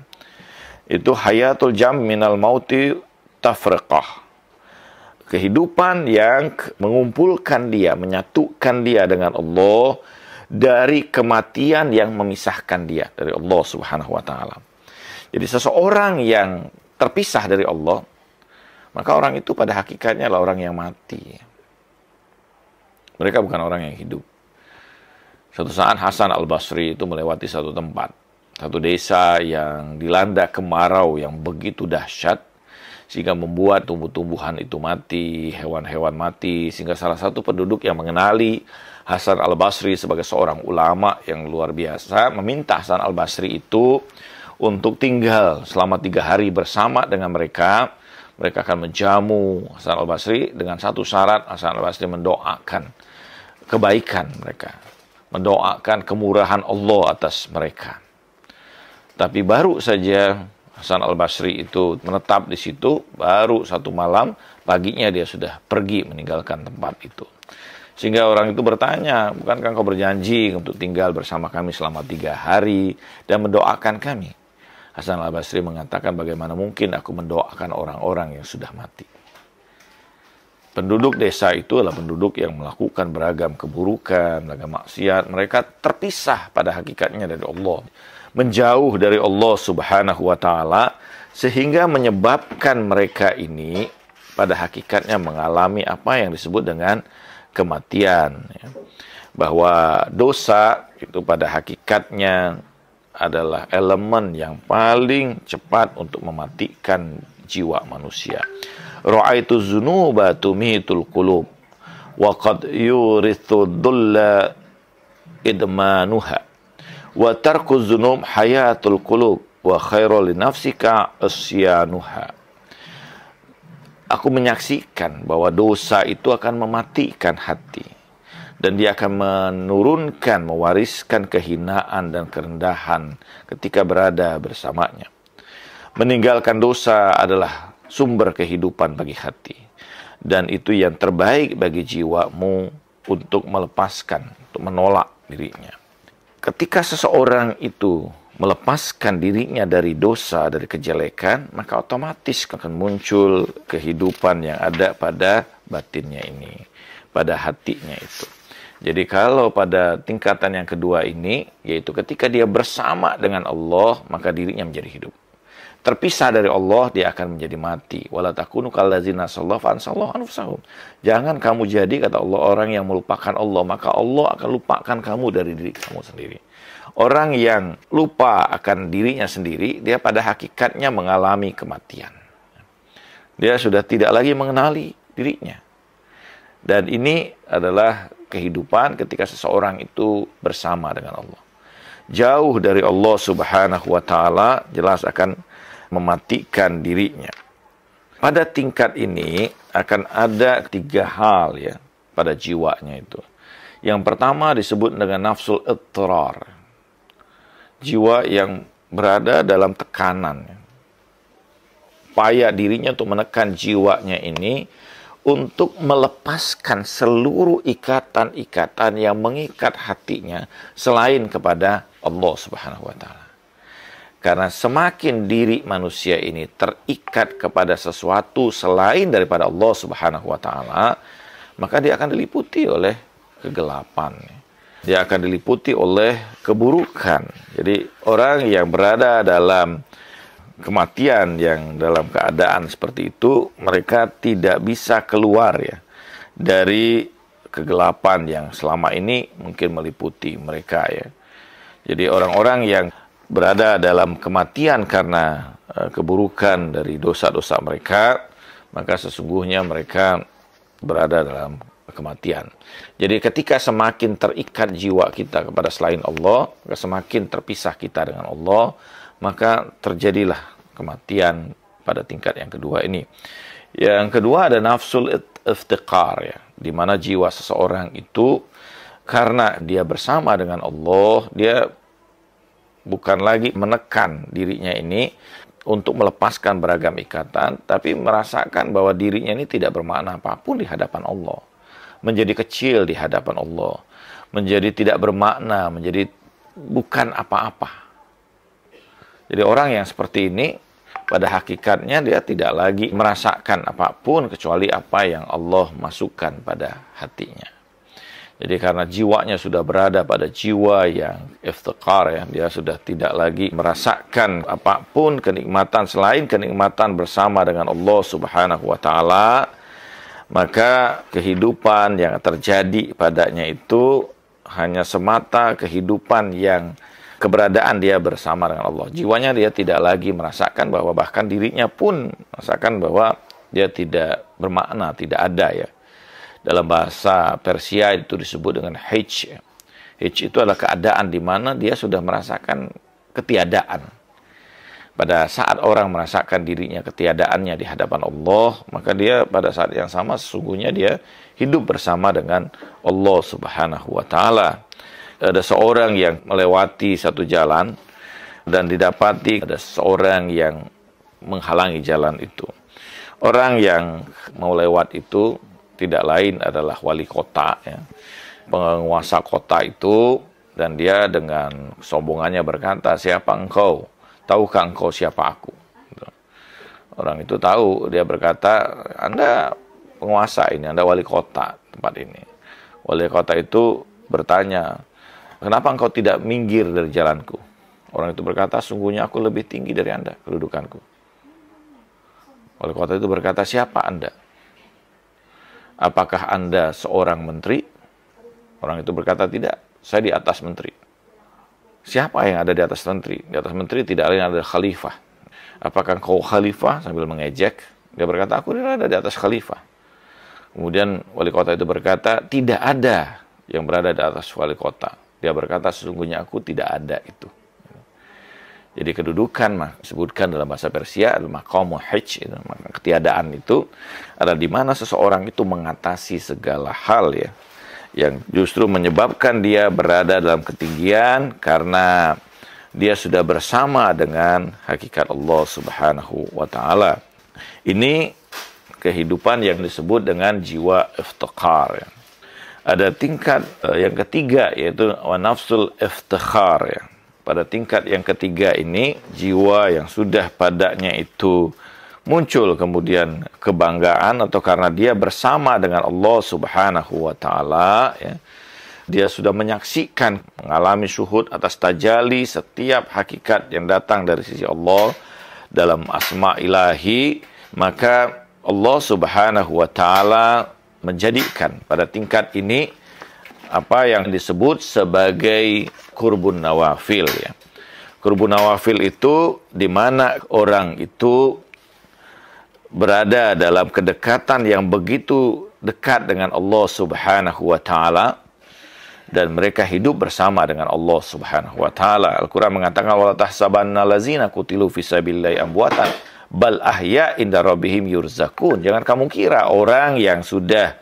itu hayatul jam minal mauti tafriqah. Kehidupan yang mengumpulkan dia, menyatukan dia dengan Allah dari kematian yang memisahkan dia dari Allah Subhanahu wa taala. Jadi seseorang yang terpisah dari Allah, maka orang itu pada hakikatnya adalah orang yang mati. Mereka bukan orang yang hidup. Suatu saat Hasan al-Basri itu melewati satu tempat, satu desa yang dilanda kemarau yang begitu dahsyat, sehingga membuat tumbuh-tumbuhan itu mati, hewan-hewan mati, sehingga salah satu penduduk yang mengenali Hasan al-Basri sebagai seorang ulama yang luar biasa, meminta Hasan al-Basri itu untuk tinggal selama 3 hari bersama dengan mereka. Mereka akan menjamu Hasan al-Basri dengan satu syarat. Hasan al-Basri mendoakan kebaikan mereka, mendoakan kemurahan Allah atas mereka. Tapi baru saja Hasan al-Basri itu menetap di situ, baru 1 malam, paginya dia sudah pergi meninggalkan tempat itu. Sehingga orang itu bertanya, bukankah engkau berjanji untuk tinggal bersama kami selama 3 hari dan mendoakan kami? Hasan al-Basri mengatakan, bagaimana mungkin aku mendoakan orang-orang yang sudah mati. Penduduk desa itu adalah penduduk yang melakukan beragam keburukan, beragam maksiat. Mereka terpisah pada hakikatnya dari Allah, menjauh dari Allah Subhanahu wa taala, sehingga menyebabkan mereka ini pada hakikatnya mengalami apa yang disebut dengan kematian, ya. Bahwa dosa itu pada hakikatnya adalah elemen yang paling cepat untuk mematikan jiwa manusia. Ra'aitu dzunuba tumitul qulub wa qad yurithu dhulla idmanuha wa tarku dzunub hayatul qulub wa khairul linafsika asyanuha. Aku menyaksikan bahwa dosa itu akan mematikan hati, dan dia akan menurunkan, mewariskan kehinaan dan kerendahan ketika berada bersamanya. Meninggalkan dosa adalah sumber kehidupan bagi hati, dan itu yang terbaik bagi jiwamu untuk melepaskan, untuk menolak dirinya. Ketika seseorang itu melepaskan dirinya dari dosa, dari kejelekan, maka otomatis akan muncul kehidupan yang ada pada batinnya ini, pada hatinya itu. Jadi kalau pada tingkatan yang kedua ini, yaitu ketika dia bersama dengan Allah, maka dirinya menjadi hidup. Terpisah dari Allah, dia akan menjadi mati. Wala takunu kallazina sallallahu ansallahu anfusahum. Jangan kamu jadi, kata Allah, orang yang melupakan Allah, maka Allah akan lupakan kamu dari diri kamu sendiri. Orang yang lupa akan dirinya sendiri, dia pada hakikatnya mengalami kematian. Dia sudah tidak lagi mengenali dirinya. Dan ini adalah kehidupan ketika seseorang itu bersama dengan Allah. Jauh dari Allah Subhanahu wa taala, jelas akan mematikan dirinya. pada tingkat ini akan ada 3 hal ya pada jiwanya itu. Yang pertama disebut dengan nafsul idtirar. Jiwa yang berada dalam tekanan. Upaya dirinya untuk menekan jiwanya ini untuk melepaskan seluruh ikatan-ikatan yang mengikat hatinya selain kepada Allah Subhanahu wa taala. Karena semakin diri manusia ini terikat kepada sesuatu selain daripada Allah Subhanahu wa taala, maka dia akan diliputi oleh kegelapan. Dia akan diliputi oleh keburukan. Jadi orang yang berada dalam kematian, yang dalam keadaan seperti itu, mereka tidak bisa keluar ya dari kegelapan yang selama ini mungkin meliputi mereka ya. Jadi orang-orang yang berada dalam kematian karena keburukan dari dosa-dosa mereka, maka sesungguhnya mereka berada dalam kematian. Jadi ketika semakin terikat jiwa kita kepada selain Allah, maka semakin terpisah kita dengan Allah, maka terjadilah kematian pada tingkat yang kedua ini. Yang kedua ada nafsul iftiqar ya, di mana jiwa seseorang itu karena dia bersama dengan Allah, dia bukan lagi menekan dirinya ini untuk melepaskan beragam ikatan, tapi merasakan bahwa dirinya ini tidak bermakna apapun di hadapan Allah. Menjadi kecil di hadapan Allah. Menjadi tidak bermakna, menjadi bukan apa-apa. Jadi orang yang seperti ini, pada hakikatnya dia tidak lagi merasakan apapun kecuali apa yang Allah masukkan pada hatinya. Jadi karena jiwanya sudah berada pada jiwa yang iftiqar ya, dia sudah tidak lagi merasakan apapun kenikmatan selain kenikmatan bersama dengan Allah Subhanahu wa taala, maka kehidupan yang terjadi padanya itu hanya semata kehidupan yang keberadaan dia bersama dengan Allah. Jiwanya dia tidak lagi merasakan bahwa bahkan dirinya pun merasakan bahwa dia tidak bermakna, tidak ada ya. Dalam bahasa Persia itu disebut dengan hijj. Hijj itu adalah keadaan di mana dia sudah merasakan ketiadaan. Pada saat orang merasakan dirinya ketiadaannya di hadapan Allah, maka dia pada saat yang sama sesungguhnya dia hidup bersama dengan Allah Subhanahu wa taala. Ada seorang yang melewati satu jalan dan didapati ada seorang yang menghalangi jalan itu. Orang yang mau lewat itu tidak lain adalah wali kota ya, penguasa kota itu, dan dia dengan kesombongannya berkata, "Siapa engkau? Tahukah engkau siapa aku?" Orang itu tahu, dia berkata, "Anda penguasa ini, Anda wali kota tempat ini." Wali kota itu bertanya, "Kenapa engkau tidak minggir dari jalanku?" Orang itu berkata, "Sungguhnya aku lebih tinggi dari Anda, kedudukanku." Wali kota itu berkata, "Siapa Anda? Apakah Anda seorang menteri?" Orang itu berkata, "Tidak, saya di atas menteri." "Siapa yang ada di atas menteri?" "Di atas menteri tidak lain ada khalifah." "Apakah engkau khalifah?" Sambil mengejek. Dia berkata, "Aku ada di atas khalifah." Kemudian wali kota itu berkata, "Tidak ada yang berada di atas wali kota." Dia berkata, "Sesungguhnya aku tidak ada itu." Jadi kedudukan disebutkan dalam bahasa Persia adalah maqamu hijj, ketiadaan itu adalah di mana seseorang itu mengatasi segala hal ya, yang justru menyebabkan dia berada dalam ketinggian karena dia sudah bersama dengan hakikat Allah Subhanahu wa taala. Ini kehidupan yang disebut dengan jiwa iftiqar ya. Ada tingkat yang ketiga yaitu nafsul iftikhar ya. Pada tingkat yang ketiga ini, jiwa yang sudah padanya itu muncul kemudian kebanggaan atau karena dia bersama dengan Allah Subhanahu wa taala ya. Dia sudah menyaksikan, mengalami syuhud atas tajali setiap hakikat yang datang dari sisi Allah dalam asma ilahi, maka Allah Subhanahu wa taala menjadikan pada tingkat ini apa yang disebut sebagai kurbun nawafil ya. Kurbun nawafil itu di mana orang itu berada dalam kedekatan yang begitu dekat dengan Allah Subhanahu wa taala dan mereka hidup bersama dengan Allah Subhanahu wa taala. Al-Qur'an mengatakan wala tahsabanna allazina qutilu fisabilillahi amwatan Bal ahya inda rabbihim yurzakun. Jangan kamu kira orang yang sudah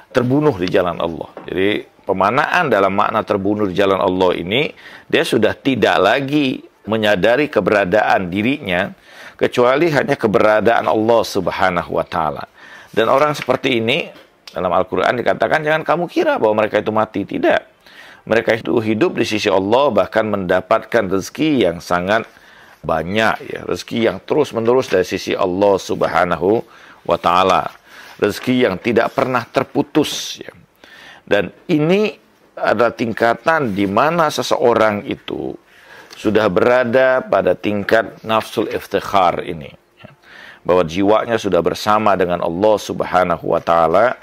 terbunuh di jalan Allah. Jadi pemanaan dalam makna terbunuh di jalan Allah ini, dia sudah tidak lagi menyadari keberadaan dirinya, kecuali hanya keberadaan Allah Subhanahu wa Ta'ala. Dan orang seperti ini, dalam Al-Quran dikatakan, jangan kamu kira bahwa mereka itu mati. Tidak. Mereka itu hidup di sisi Allah, bahkan mendapatkan rezeki yang sangat banyak, ya, rezeki yang terus-menerus dari sisi Allah Subhanahu wa Ta'ala, rezeki yang tidak pernah terputus, ya. Dan ini adalah tingkatan di mana seseorang itu sudah berada pada tingkat nafsul iftikhar ini, ya, bahwa jiwanya sudah bersama dengan Allah Subhanahu wa Ta'ala,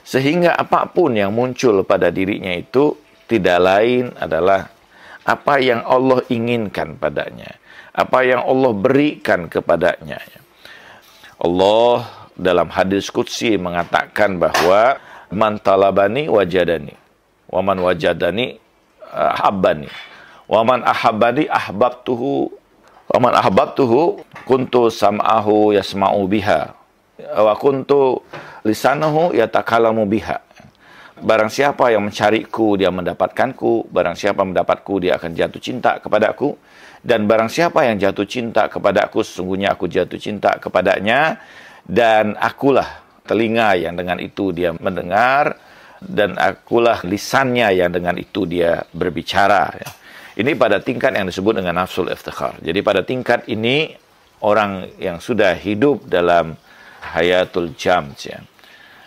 sehingga apapun yang muncul pada dirinya itu tidak lain adalah apa yang Allah inginkan padanya, apa yang Allah berikan kepadanya. Allah dalam hadis qudsi mengatakan bahwa man talabani wajadani, wa man wajadani ahabbani, wa man ahabbani ahbabtuhu, wa man ahbabtuhu kuntu sam'ahu yasma'u biha, wa kuntu lisanahu yatakalamu biha. Barang siapa yang mencariku, dia mendapatkanku. Barang siapa mendapatku, dia akan jatuh cinta kepadaku. Dan barang siapa yang jatuh cinta kepadaku, sesungguhnya aku jatuh cinta kepadanya. Dan akulah telinga yang dengan itu dia mendengar. Dan akulah lisannya yang dengan itu dia berbicara. Ini pada tingkat yang disebut dengan nafsul iftikhar. Jadi pada tingkat ini, orang yang sudah hidup dalam hayatul jams, ya,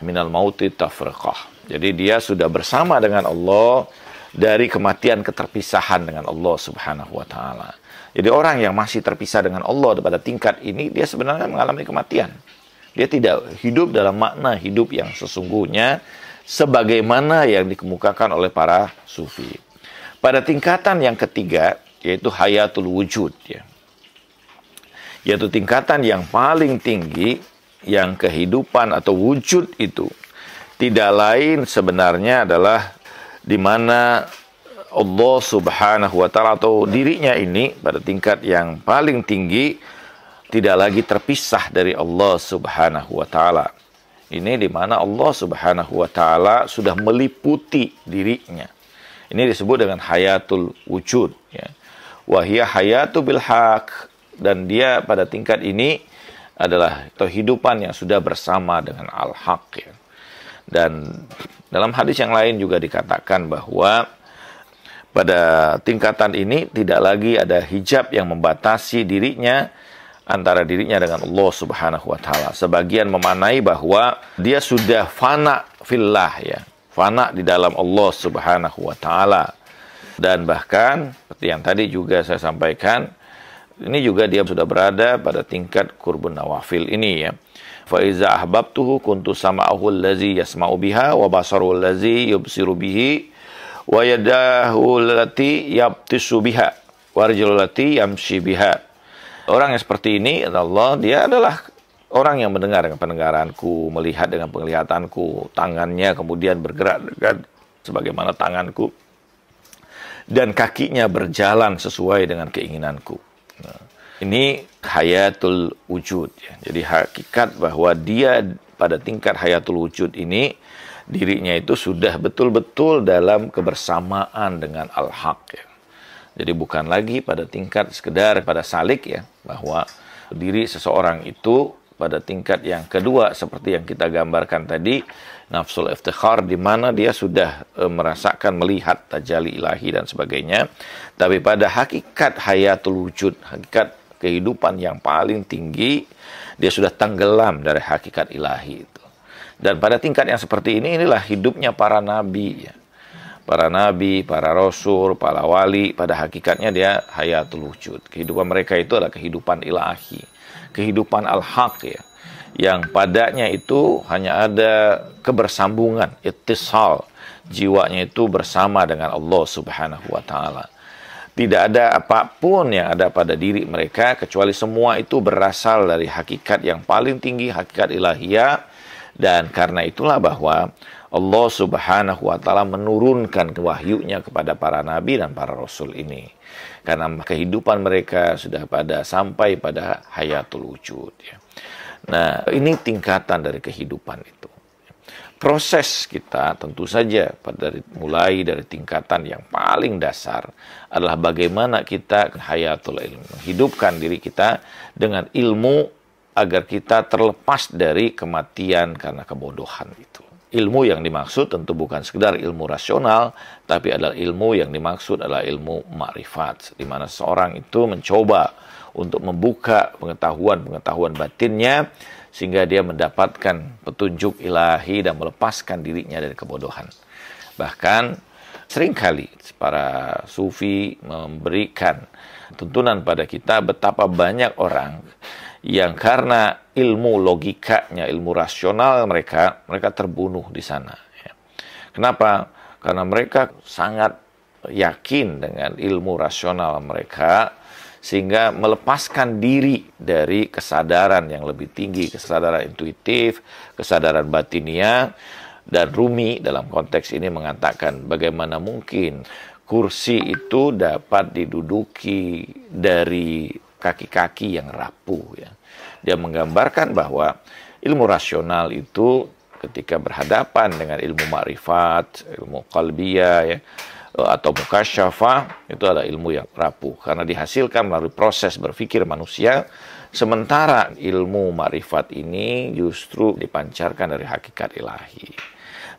minal mauti tafriqah. Jadi dia sudah bersama dengan Allah dari kematian keterpisahan dengan Allah Subhanahu wa Ta'ala. Jadi orang yang masih terpisah dengan Allah pada tingkat ini, dia sebenarnya mengalami kematian. Dia tidak hidup dalam makna hidup yang sesungguhnya sebagaimana yang dikemukakan oleh para sufi. Pada tingkatan yang ketiga, yaitu hayatul wujud, ya, yaitu tingkatan yang paling tinggi, yang kehidupan atau wujud itu tidak lain sebenarnya adalah di mana Allah Subhanahu wa Ta'ala atau dirinya ini pada tingkat yang paling tinggi tidak lagi terpisah dari Allah Subhanahu wa Ta'ala. Ini di mana Allah Subhanahu wa Ta'ala sudah meliputi dirinya. Ini disebut dengan hayatul wujud, ya. Wahia hayatu bil haq, dan dia pada tingkat ini adalah kehidupan yang sudah bersama dengan al-haq, ya. Dan dalam hadis yang lain juga dikatakan bahwa pada tingkatan ini tidak lagi ada hijab yang membatasi dirinya antara dirinya dengan Allah Subhanahu wa Ta'ala. Sebagian memaknai bahwa dia sudah fana fillah, ya, fana di dalam Allah Subhanahu wa Ta'ala. Dan bahkan seperti yang tadi juga saya sampaikan, ini juga dia sudah berada pada tingkat qurbun nawafil ini, ya. Fa iza ahbabtuhu kuntu sam'ahu allazi yasma'u biha wa basaruhu allazi yubsiru bihi wa yadahu allati yabtisu biha wa rijluhu allati yamshi biha. Orang yang seperti ini Allah, dia adalah orang yang mendengar dengan pendengaranku, melihat dengan penglihatanku, tangannya kemudian bergerak dengan sebagaimana tanganku, dan kakinya berjalan sesuai dengan keinginanku. Ini hayatul wujud, ya. Jadi hakikat bahwa dia pada tingkat hayatul wujud ini, dirinya itu sudah betul-betul dalam kebersamaan dengan al-haq, ya. Jadi bukan lagi pada tingkat sekedar pada salik, ya, bahwa diri seseorang itu pada tingkat yang kedua seperti yang kita gambarkan tadi, nafsul iftikhar, di mana dia sudah merasakan melihat tajalli ilahi dan sebagainya. Tapi pada hakikat hayatul wujud, hakikat kehidupan yang paling tinggi, dia sudah tenggelam dari hakikat ilahi itu. Dan pada tingkat yang seperti ini, inilah hidupnya para nabi, ya. Para nabi, para rasul, para wali, pada hakikatnya dia hayatul wujud. Kehidupan mereka itu adalah kehidupan ilahi, kehidupan al-haq, ya, yang padanya itu hanya ada kebersambungan, ittisal, jiwanya itu bersama dengan Allah Subhanahu wa Ta'ala. Tidak ada apapun yang ada pada diri mereka, kecuali semua itu berasal dari hakikat yang paling tinggi, hakikat ilahiyah. Dan karena itulah bahwa Allah Subhanahu wa Ta'ala menurunkan wahyunya kepada para nabi dan para rasul ini. Karena kehidupan mereka sudah sampai pada hayatul wujud. Ya. Nah, ini tingkatan dari kehidupan itu. Proses kita tentu saja mulai dari tingkatan yang paling dasar adalah bagaimana kita hayatul ilmu, menghidupkan diri kita dengan ilmu agar kita terlepas dari kematian karena kebodohan itu. Ilmu yang dimaksud tentu bukan sekedar ilmu rasional, tapi adalah ilmu yang dimaksud adalah ilmu ma'rifat, di mana seorang itu mencoba untuk membuka pengetahuan batinnya, sehingga dia mendapatkan petunjuk ilahi dan melepaskan dirinya dari kebodohan. Bahkan seringkali para sufi memberikan tuntunan pada kita betapa banyak orang yang karena ilmu logikanya, ilmu rasional mereka terbunuh di sana. Kenapa? Karena mereka sangat yakin dengan ilmu rasional mereka, sehingga melepaskan diri dari kesadaran yang lebih tinggi, kesadaran intuitif, kesadaran batinia. Dan Rumi dalam konteks ini mengatakan bagaimana mungkin kursi itu dapat diduduki dari kaki-kaki yang rapuh. Ya. Dia menggambarkan bahwa ilmu rasional itu ketika berhadapan dengan ilmu ma'rifat, ilmu qalbiyah, ya, atau mukasyafah, itu adalah ilmu yang rapuh karena dihasilkan melalui proses berpikir manusia, sementara ilmu ma'rifat ini justru dipancarkan dari hakikat ilahi.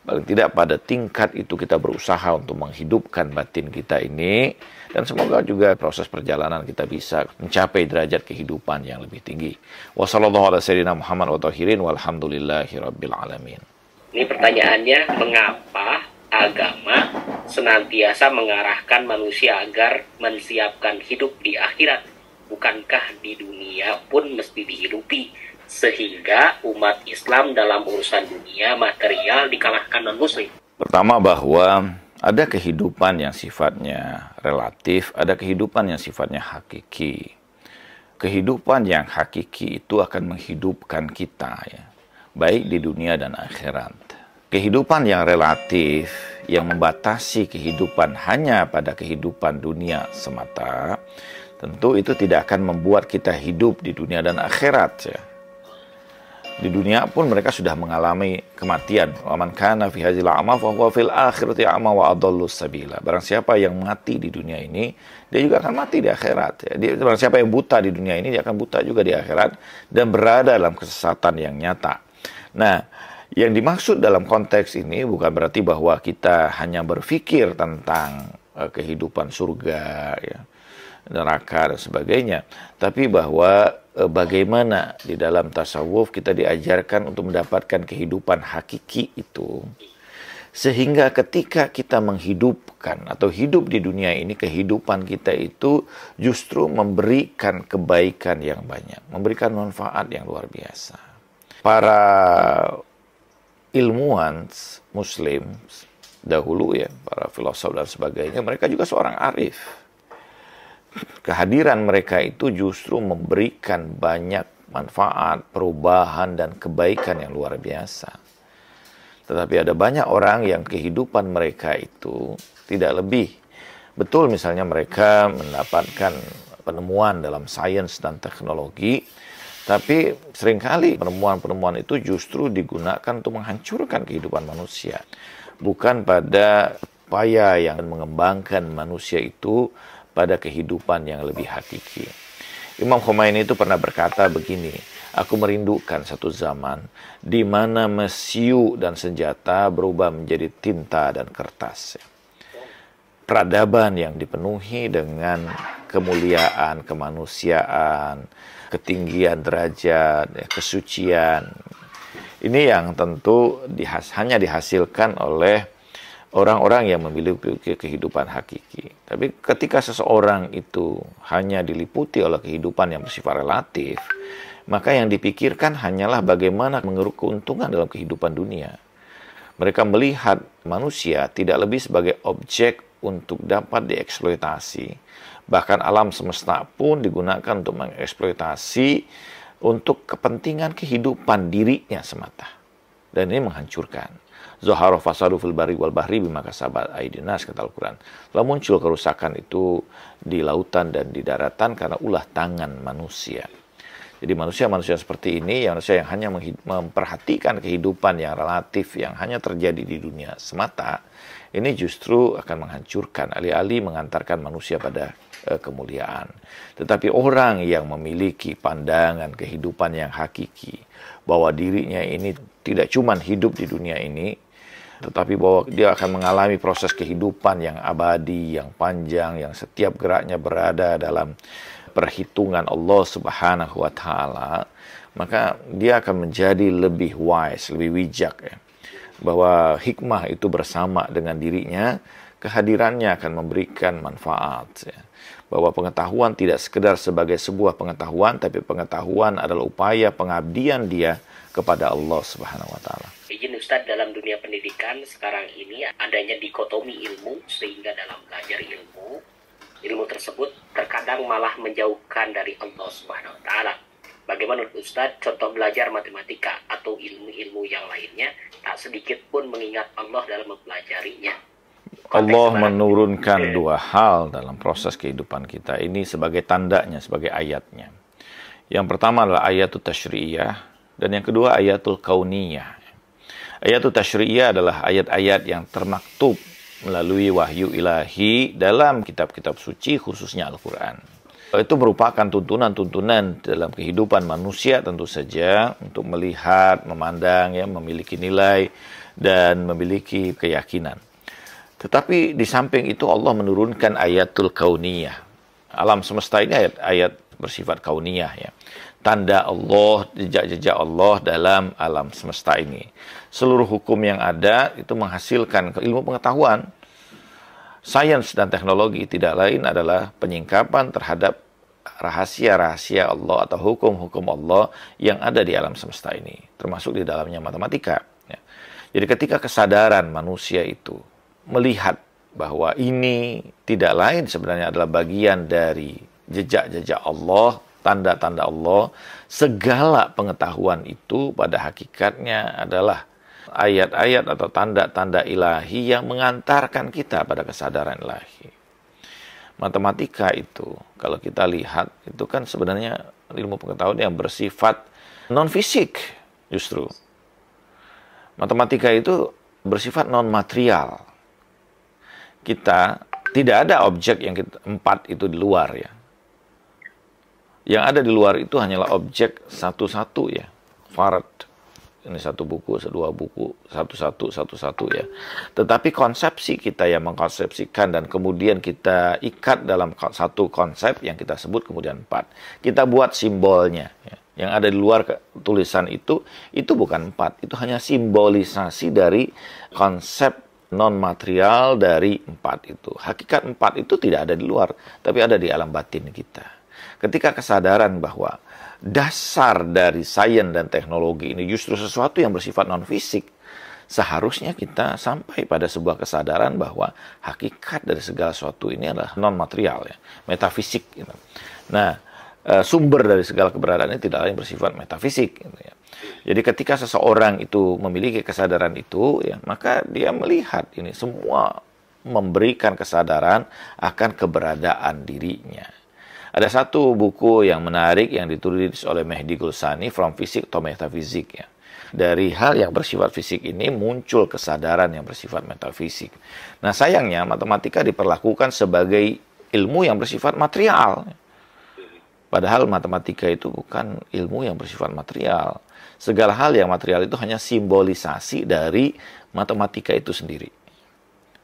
Paling tidak pada tingkat itu kita berusaha untuk menghidupkan batin kita ini, dan semoga juga proses perjalanan kita bisa mencapai derajat kehidupan yang lebih tinggi. Wassallallahu ala sayyidina Muhammad wa tahirin walhamdulillahi rabbil alamin. Ini pertanyaannya, mengapa agama senantiasa mengarahkan manusia agar mensiapkan hidup di akhirat? Bukankah di dunia pun mesti dihidupi, sehingga umat Islam dalam urusan dunia material dikalahkan non-muslim? Pertama, bahwa ada kehidupan yang sifatnya relatif, ada kehidupan yang sifatnya hakiki. Kehidupan yang hakiki itu akan menghidupkan kita, ya, baik di dunia dan akhirat. Kehidupan yang relatif, yang membatasi kehidupan hanya pada kehidupan dunia semata, tentu itu tidak akan membuat kita hidup di dunia dan akhirat. Ya. Di dunia pun mereka sudah mengalami kematian. Wa man kana fi hadzal a'ma fa huwa fil akhirati a'ma wa adallu sabila. Barang siapa yang mati di dunia ini, dia juga akan mati di akhirat. Ya. Barang siapa yang buta di dunia ini, dia akan buta juga di akhirat dan berada dalam kesesatan yang nyata. Nah, yang dimaksud dalam konteks ini bukan berarti bahwa kita hanya berpikir tentang kehidupan surga, ya, neraka dan sebagainya, tapi bahwa bagaimana di dalam tasawuf kita diajarkan untuk mendapatkan kehidupan hakiki itu, sehingga ketika kita menghidupkan atau hidup di dunia ini, kehidupan kita itu justru memberikan kebaikan yang banyak, memberikan manfaat yang luar biasa. Para ilmuwan muslim dahulu, ya, para filosof dan sebagainya, mereka juga seorang arif. Kehadiran mereka itu justru memberikan banyak manfaat, perubahan, dan kebaikan yang luar biasa. Tetapi ada banyak orang yang kehidupan mereka itu tidak lebih. Betul misalnya mereka mendapatkan penemuan dalam sains dan teknologi, tapi seringkali penemuan-penemuan itu justru digunakan untuk menghancurkan kehidupan manusia. Bukan pada upaya yang mengembangkan manusia itu pada kehidupan yang lebih hakiki. Imam Khomeini itu pernah berkata begini, aku merindukan satu zaman di mana mesiu dan senjata berubah menjadi tinta dan kertas. Peradaban yang dipenuhi dengan kemuliaan, kemanusiaan, ketinggian derajat, kesucian. Ini yang tentu hanya dihasilkan oleh orang-orang yang memiliki kehidupan hakiki. Tapi ketika seseorang itu hanya diliputi oleh kehidupan yang bersifat relatif, maka yang dipikirkan hanyalah bagaimana mengeruk keuntungan dalam kehidupan dunia. Mereka melihat manusia tidak lebih sebagai objek untuk dapat dieksploitasi. Bahkan alam semesta pun digunakan untuk mengeksploitasi untuk kepentingan kehidupan dirinya semata. Dan ini menghancurkan. Zahara fasadu fil barri wal bahri bima kasabat aydin nas, kata Al-Quran. Telah muncul kerusakan itu di lautan dan di daratan karena ulah tangan manusia. Jadi manusia-manusia seperti ini, manusia yang hanya memperhatikan kehidupan yang relatif, yang hanya terjadi di dunia semata, ini justru akan menghancurkan, alih-alih mengantarkan manusia pada kemuliaan. Tetapi orang yang memiliki pandangan kehidupan yang hakiki, bahwa dirinya ini tidak cuma hidup di dunia ini, tetapi bahwa dia akan mengalami proses kehidupan yang abadi, yang panjang, yang setiap geraknya berada dalam perhitungan Allah Subhanahu wa Ta'ala, maka dia akan menjadi lebih wise, lebih bijak, ya. Bahwa hikmah itu bersama dengan dirinya, kehadirannya akan memberikan manfaat, ya. Bahwa pengetahuan tidak sekedar sebagai sebuah pengetahuan, tapi pengetahuan adalah upaya pengabdian dia kepada Allah Subhanahu wa Ta'ala. Izin Ustadz, dalam dunia pendidikan sekarang ini adanya dikotomi ilmu, sehingga dalam belajar ilmu tersebut terkadang malah menjauhkan dari Allah Subhanahu wa Ta'ala. Bagaimana menurut Ustadz contoh belajar matematika atau ilmu-ilmu yang lainnya tak sedikit pun mengingat Allah dalam mempelajarinya? Allah menurunkan dua hal dalam proses kehidupan kita ini sebagai tandanya, sebagai ayatnya. Yang pertama adalah ayatul tasyri'iyah, dan yang kedua ayatul kauniyah. Ayatul tasyri'iyah adalah ayat-ayat yang termaktub melalui wahyu ilahi dalam kitab-kitab suci, khususnya Al-Quran. Itu merupakan tuntunan-tuntunan dalam kehidupan manusia tentu saja, untuk melihat, memandang, ya, memiliki nilai, dan memiliki keyakinan. Tetapi di samping itu Allah menurunkan ayatul kauniyah. Alam semesta ini ayat-ayat bersifat kauniyah, ya. Tanda Allah, jejak-jejak Allah dalam alam semesta ini. Seluruh hukum yang ada itu menghasilkan ilmu pengetahuan. Sains dan teknologi tidak lain adalah penyingkapan terhadap rahasia-rahasia Allah atau hukum-hukum Allah yang ada di alam semesta ini, termasuk di dalamnya matematika, ya. Jadi ketika kesadaran manusia itu melihat bahwa ini tidak lain sebenarnya adalah bagian dari jejak-jejak Allah, tanda-tanda Allah, segala pengetahuan itu pada hakikatnya adalah ayat-ayat atau tanda-tanda ilahi yang mengantarkan kita pada kesadaran ilahi. Matematika itu, kalau kita lihat, itu kan sebenarnya ilmu pengetahuan yang bersifat non-fisik justru. Matematika itu bersifat non-material. Kita tidak ada objek yang empat itu di luar, ya. Yang ada di luar itu hanyalah objek satu-satu, ya. Farad. Ini satu buku, dua buku, satu-satu, ya. Tetapi konsepsi kita yang mengkonsepsikan dan kemudian kita ikat dalam satu konsep yang kita sebut kemudian empat. Kita buat simbolnya, ya. Yang ada di luar tulisan itu bukan empat. Itu hanya simbolisasi dari konsep non-material dari empat itu. Hakikat empat itu tidak ada di luar, tapi ada di alam batin kita. Ketika kesadaran bahwa dasar dari sains dan teknologi ini justru sesuatu yang bersifat non-fisik, seharusnya kita sampai pada sebuah kesadaran bahwa hakikat dari segala sesuatu ini adalah non-material, ya, metafisik, gitu. Nah, sumber dari segala keberadaan ini tidak lain bersifat metafisik, gitu, ya. Jadi ketika seseorang itu memiliki kesadaran itu, ya, maka dia melihat ini semua memberikan kesadaran akan keberadaan dirinya. Ada satu buku yang menarik yang ditulis oleh Mehdi Gulsani, From Physics to Metaphysics, ya. Dari hal yang bersifat fisik ini muncul kesadaran yang bersifat metafisik. Nah, sayangnya matematika diperlakukan sebagai ilmu yang bersifat material. Padahal matematika itu bukan ilmu yang bersifat material. Segala hal yang material itu hanya simbolisasi dari matematika itu sendiri.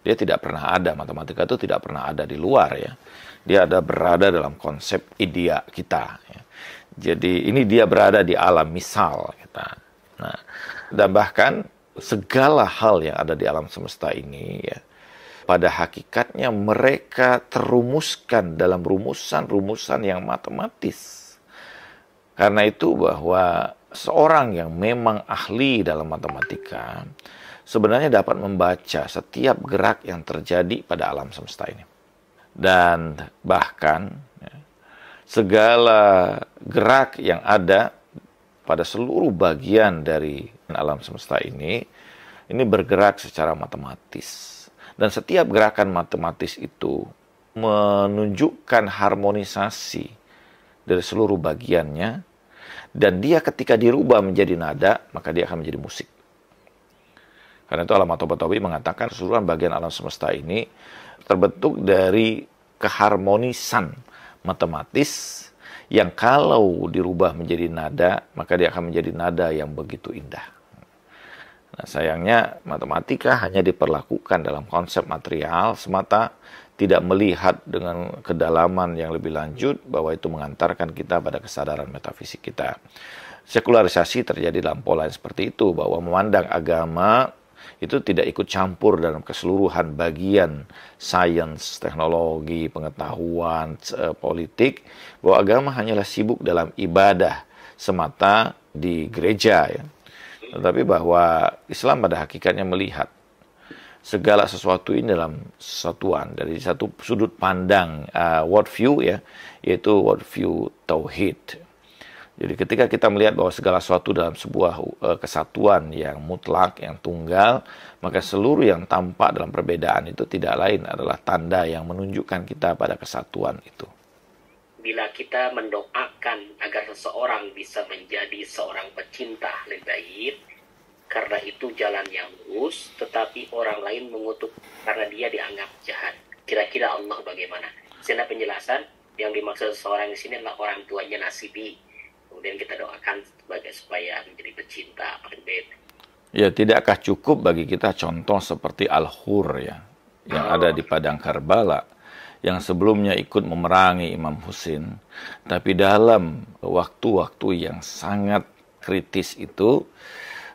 Dia tidak pernah ada, matematika itu tidak pernah ada di luar, ya. Dia berada dalam konsep idea kita, ya. Jadi ini dia berada di alam misal kita. Nah, dan bahkan segala hal yang ada di alam semesta ini, ya, pada hakikatnya mereka terumuskan dalam rumusan-rumusan yang matematis. Karena itu bahwa seorang yang memang ahli dalam matematika sebenarnya dapat membaca setiap gerak yang terjadi pada alam semesta ini. Dan bahkan, ya, segala gerak yang ada pada seluruh bagian dari alam semesta ini ini bergerak secara matematis. Dan setiap gerakan matematis itu menunjukkan harmonisasi dari seluruh bagiannya, dan dia ketika dirubah menjadi nada, maka dia akan menjadi musik. Karena itu Allamah Tabatabai mengatakan keseluruhan bagian alam semesta ini terbentuk dari keharmonisan matematis yang kalau dirubah menjadi nada, maka dia akan menjadi nada yang begitu indah. Nah, sayangnya matematika hanya diperlakukan dalam konsep material semata, tidak melihat dengan kedalaman yang lebih lanjut bahwa itu mengantarkan kita pada kesadaran metafisik kita. Sekularisasi terjadi dalam pola yang seperti itu, bahwa memandang agama itu tidak ikut campur dalam keseluruhan bagian sains, teknologi, pengetahuan, politik, bahwa agama hanyalah sibuk dalam ibadah semata di gereja, ya. Tetapi bahwa Islam pada hakikatnya melihat segala sesuatu ini dalam satuan dari satu sudut pandang world view, ya, yaitu world view tauhid. Jadi ketika kita melihat bahwa segala sesuatu dalam sebuah kesatuan yang mutlak, yang tunggal, maka seluruh yang tampak dalam perbedaan itu tidak lain adalah tanda yang menunjukkan kita pada kesatuan itu. Bila kita mendoakan agar seseorang bisa menjadi seorang pecinta ahli bait, karena itu jalan yang lurus, tetapi orang lain mengutuk karena dia dianggap jahat. Kira-kira Allah bagaimana? Sehingga penjelasan yang dimaksud seseorang di sini adalah orang tuanya Nasibi. Kemudian kita doakan sebagai supaya menjadi pecinta ahli bait. Ya, tidakkah cukup bagi kita contoh seperti Al-Hur, ya, yang ada di Padang Karbala, yang sebelumnya ikut memerangi Imam Husain, tapi dalam waktu-waktu yang sangat kritis itu,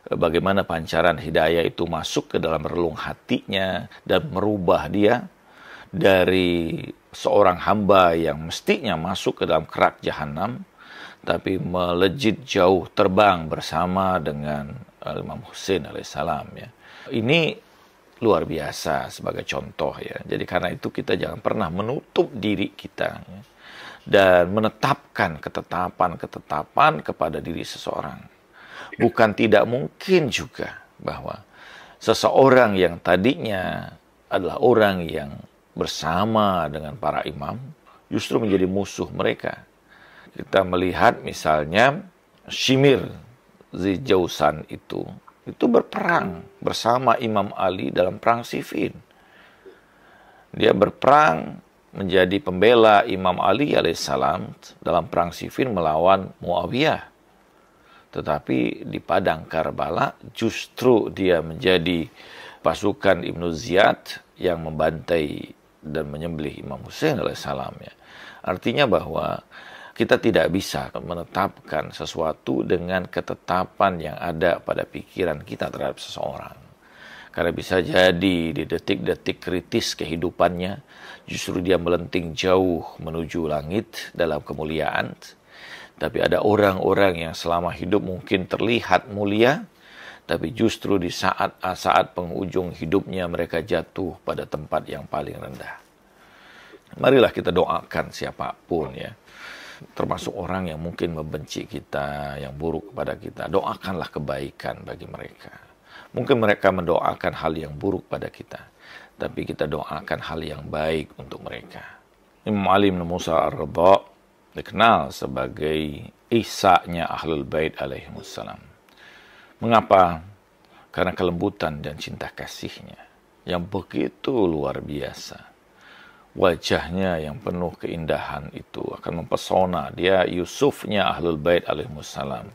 bagaimana pancaran hidayah itu masuk ke dalam relung hatinya dan merubah dia dari seorang hamba yang mestinya masuk ke dalam kerak jahanam, tapi melejit jauh terbang bersama dengan Imam Husain alaihissalam, ya. Ini luar biasa sebagai contoh, ya. Jadi karena itu kita jangan pernah menutup diri kita, ya, dan menetapkan ketetapan kepada diri seseorang. Bukan tidak mungkin juga bahwa seseorang yang tadinya adalah orang yang bersama dengan para imam justru menjadi musuh mereka. Kita melihat misalnya Shimir Zijausan itu berperang bersama Imam Ali dalam perang Siffin. Dia berperang menjadi pembela Imam Ali alaihissalam dalam perang Siffin melawan Muawiyah. Tetapi di Padang Karbala justru dia menjadi pasukan Ibnu Ziyad yang membantai dan menyembelih Imam Husain alaihissalam, ya. Artinya bahwa kita tidak bisa menetapkan sesuatu dengan ketetapan yang ada pada pikiran kita terhadap seseorang. Karena bisa jadi di detik-detik kritis kehidupannya, justru dia melenting jauh menuju langit dalam kemuliaan. Tapi ada orang-orang yang selama hidup mungkin terlihat mulia, tapi justru di saat penghujung hidupnya mereka jatuh pada tempat yang paling rendah. Marilah kita doakan siapapun, ya, termasuk orang yang mungkin membenci kita, yang buruk kepada kita. Doakanlah kebaikan bagi mereka. Mungkin mereka mendoakan hal yang buruk pada kita, tapi kita doakan hal yang baik untuk mereka. Imam Ali bin Musa Ar-Ridha dikenal sebagai Isa-nya Ahlul Bait alaihimussalam. Mengapa? Karena kelembutan dan cinta kasihnya yang begitu luar biasa. Wajahnya yang penuh keindahan itu akan mempesona. Dia Yusufnya Ahlul Bait alaihimussalam.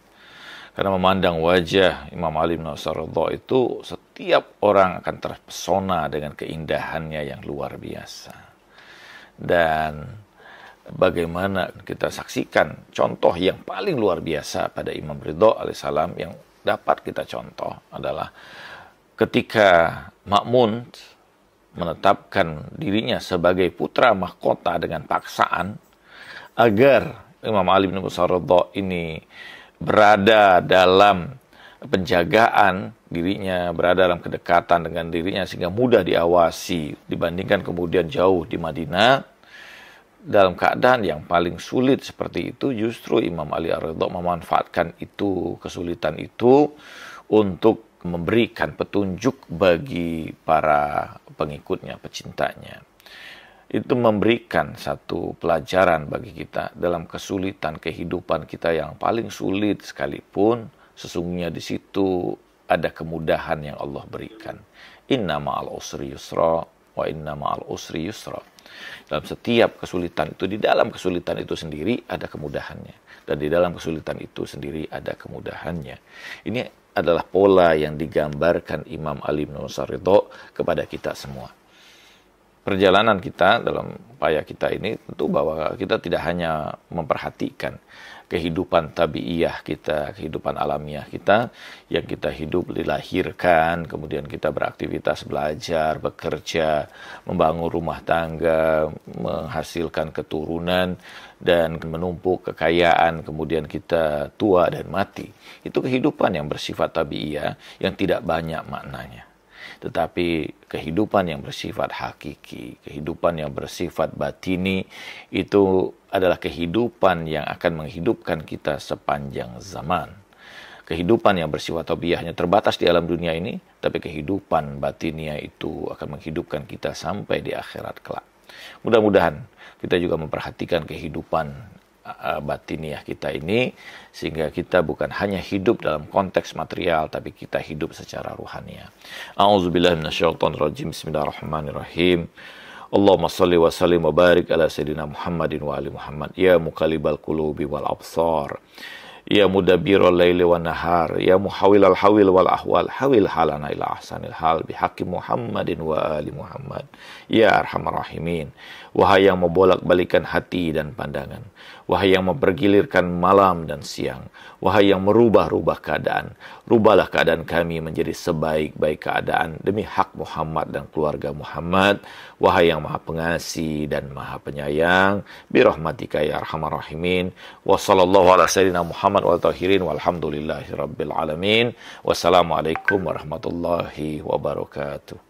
Karena memandang wajah Imam Ali bin Ridha itu, setiap orang akan terpesona dengan keindahannya yang luar biasa. Dan bagaimana kita saksikan contoh yang paling luar biasa pada Imam Ridha alaihissalam yang dapat kita contoh adalah ketika Ma'mun menetapkan dirinya sebagai putra mahkota dengan paksaan agar Imam Ali bin Ridha ini berada dalam penjagaan dirinya, berada dalam kedekatan dengan dirinya sehingga mudah diawasi dibandingkan kemudian jauh di Madinah. Dalam keadaan yang paling sulit seperti itu, justru Imam Ali Ar-Ridha memanfaatkan itu, kesulitan itu, untuk memberikan petunjuk bagi para pengikutnya, pecintanya. Itu memberikan satu pelajaran bagi kita dalam kesulitan kehidupan kita yang paling sulit sekalipun, sesungguhnya di situ ada kemudahan yang Allah berikan. Inna ma'al usri yusra wa inna ma'al usri yusra. Dalam setiap kesulitan itu, di dalam kesulitan itu sendiri ada kemudahannya. Dan di dalam kesulitan itu sendiri ada kemudahannya. Ini adalah pola yang digambarkan Imam Ali bin Musa Ridho kepada kita semua. Perjalanan kita dalam upaya kita ini tentu bahwa kita tidak hanya memperhatikan kehidupan tabiiyah kita, kehidupan alamiah kita, yang kita hidup dilahirkan, kemudian kita beraktivitas belajar, bekerja, membangun rumah tangga, menghasilkan keturunan, dan menumpuk kekayaan, kemudian kita tua dan mati. Itu kehidupan yang bersifat tabiiyah yang tidak banyak maknanya. Tetapi kehidupan yang bersifat hakiki, kehidupan yang bersifat batini, itu adalah kehidupan yang akan menghidupkan kita sepanjang zaman. Kehidupan yang bersifat tabiiyah hanya terbatas di alam dunia ini, tapi kehidupan batinia itu akan menghidupkan kita sampai di akhirat kelak. Mudah-mudahan kita juga memperhatikan kehidupan batiniah kita ini, sehingga kita bukan hanya hidup dalam konteks material, tapi kita hidup secara ruhania. A'udzubillahi minasyaitonirrajim. Bismillahirrahmanirrahim. Allahumma salli wa sallim wa barik ala sayyidina Muhammadin wa ali Muhammad. Ya muqallibal qulubi wal absar, ya mudabbiral laili wan nahar, ya muhawilal hawil wal ahwal, hawil halana ila ahsanil hal bihaqqi Muhammadin wa ali Muhammad. Ya arhamar rahimin. Wahai yang membolak-balikan hati dan pandangan, wahai yang mempergilirkan malam dan siang, wahai yang merubah-rubah keadaan, rubahlah keadaan kami menjadi sebaik-baik keadaan demi hak Muhammad dan keluarga Muhammad. Wahai yang maha pengasih dan maha penyayang, birahmatika ya arhamar rahimin. Wa sallallahu ala sayyidina Muhammad wal tahirin walhamdulillahi rabbil alamin. Wassalamualaikum warahmatullahi wabarakatuh.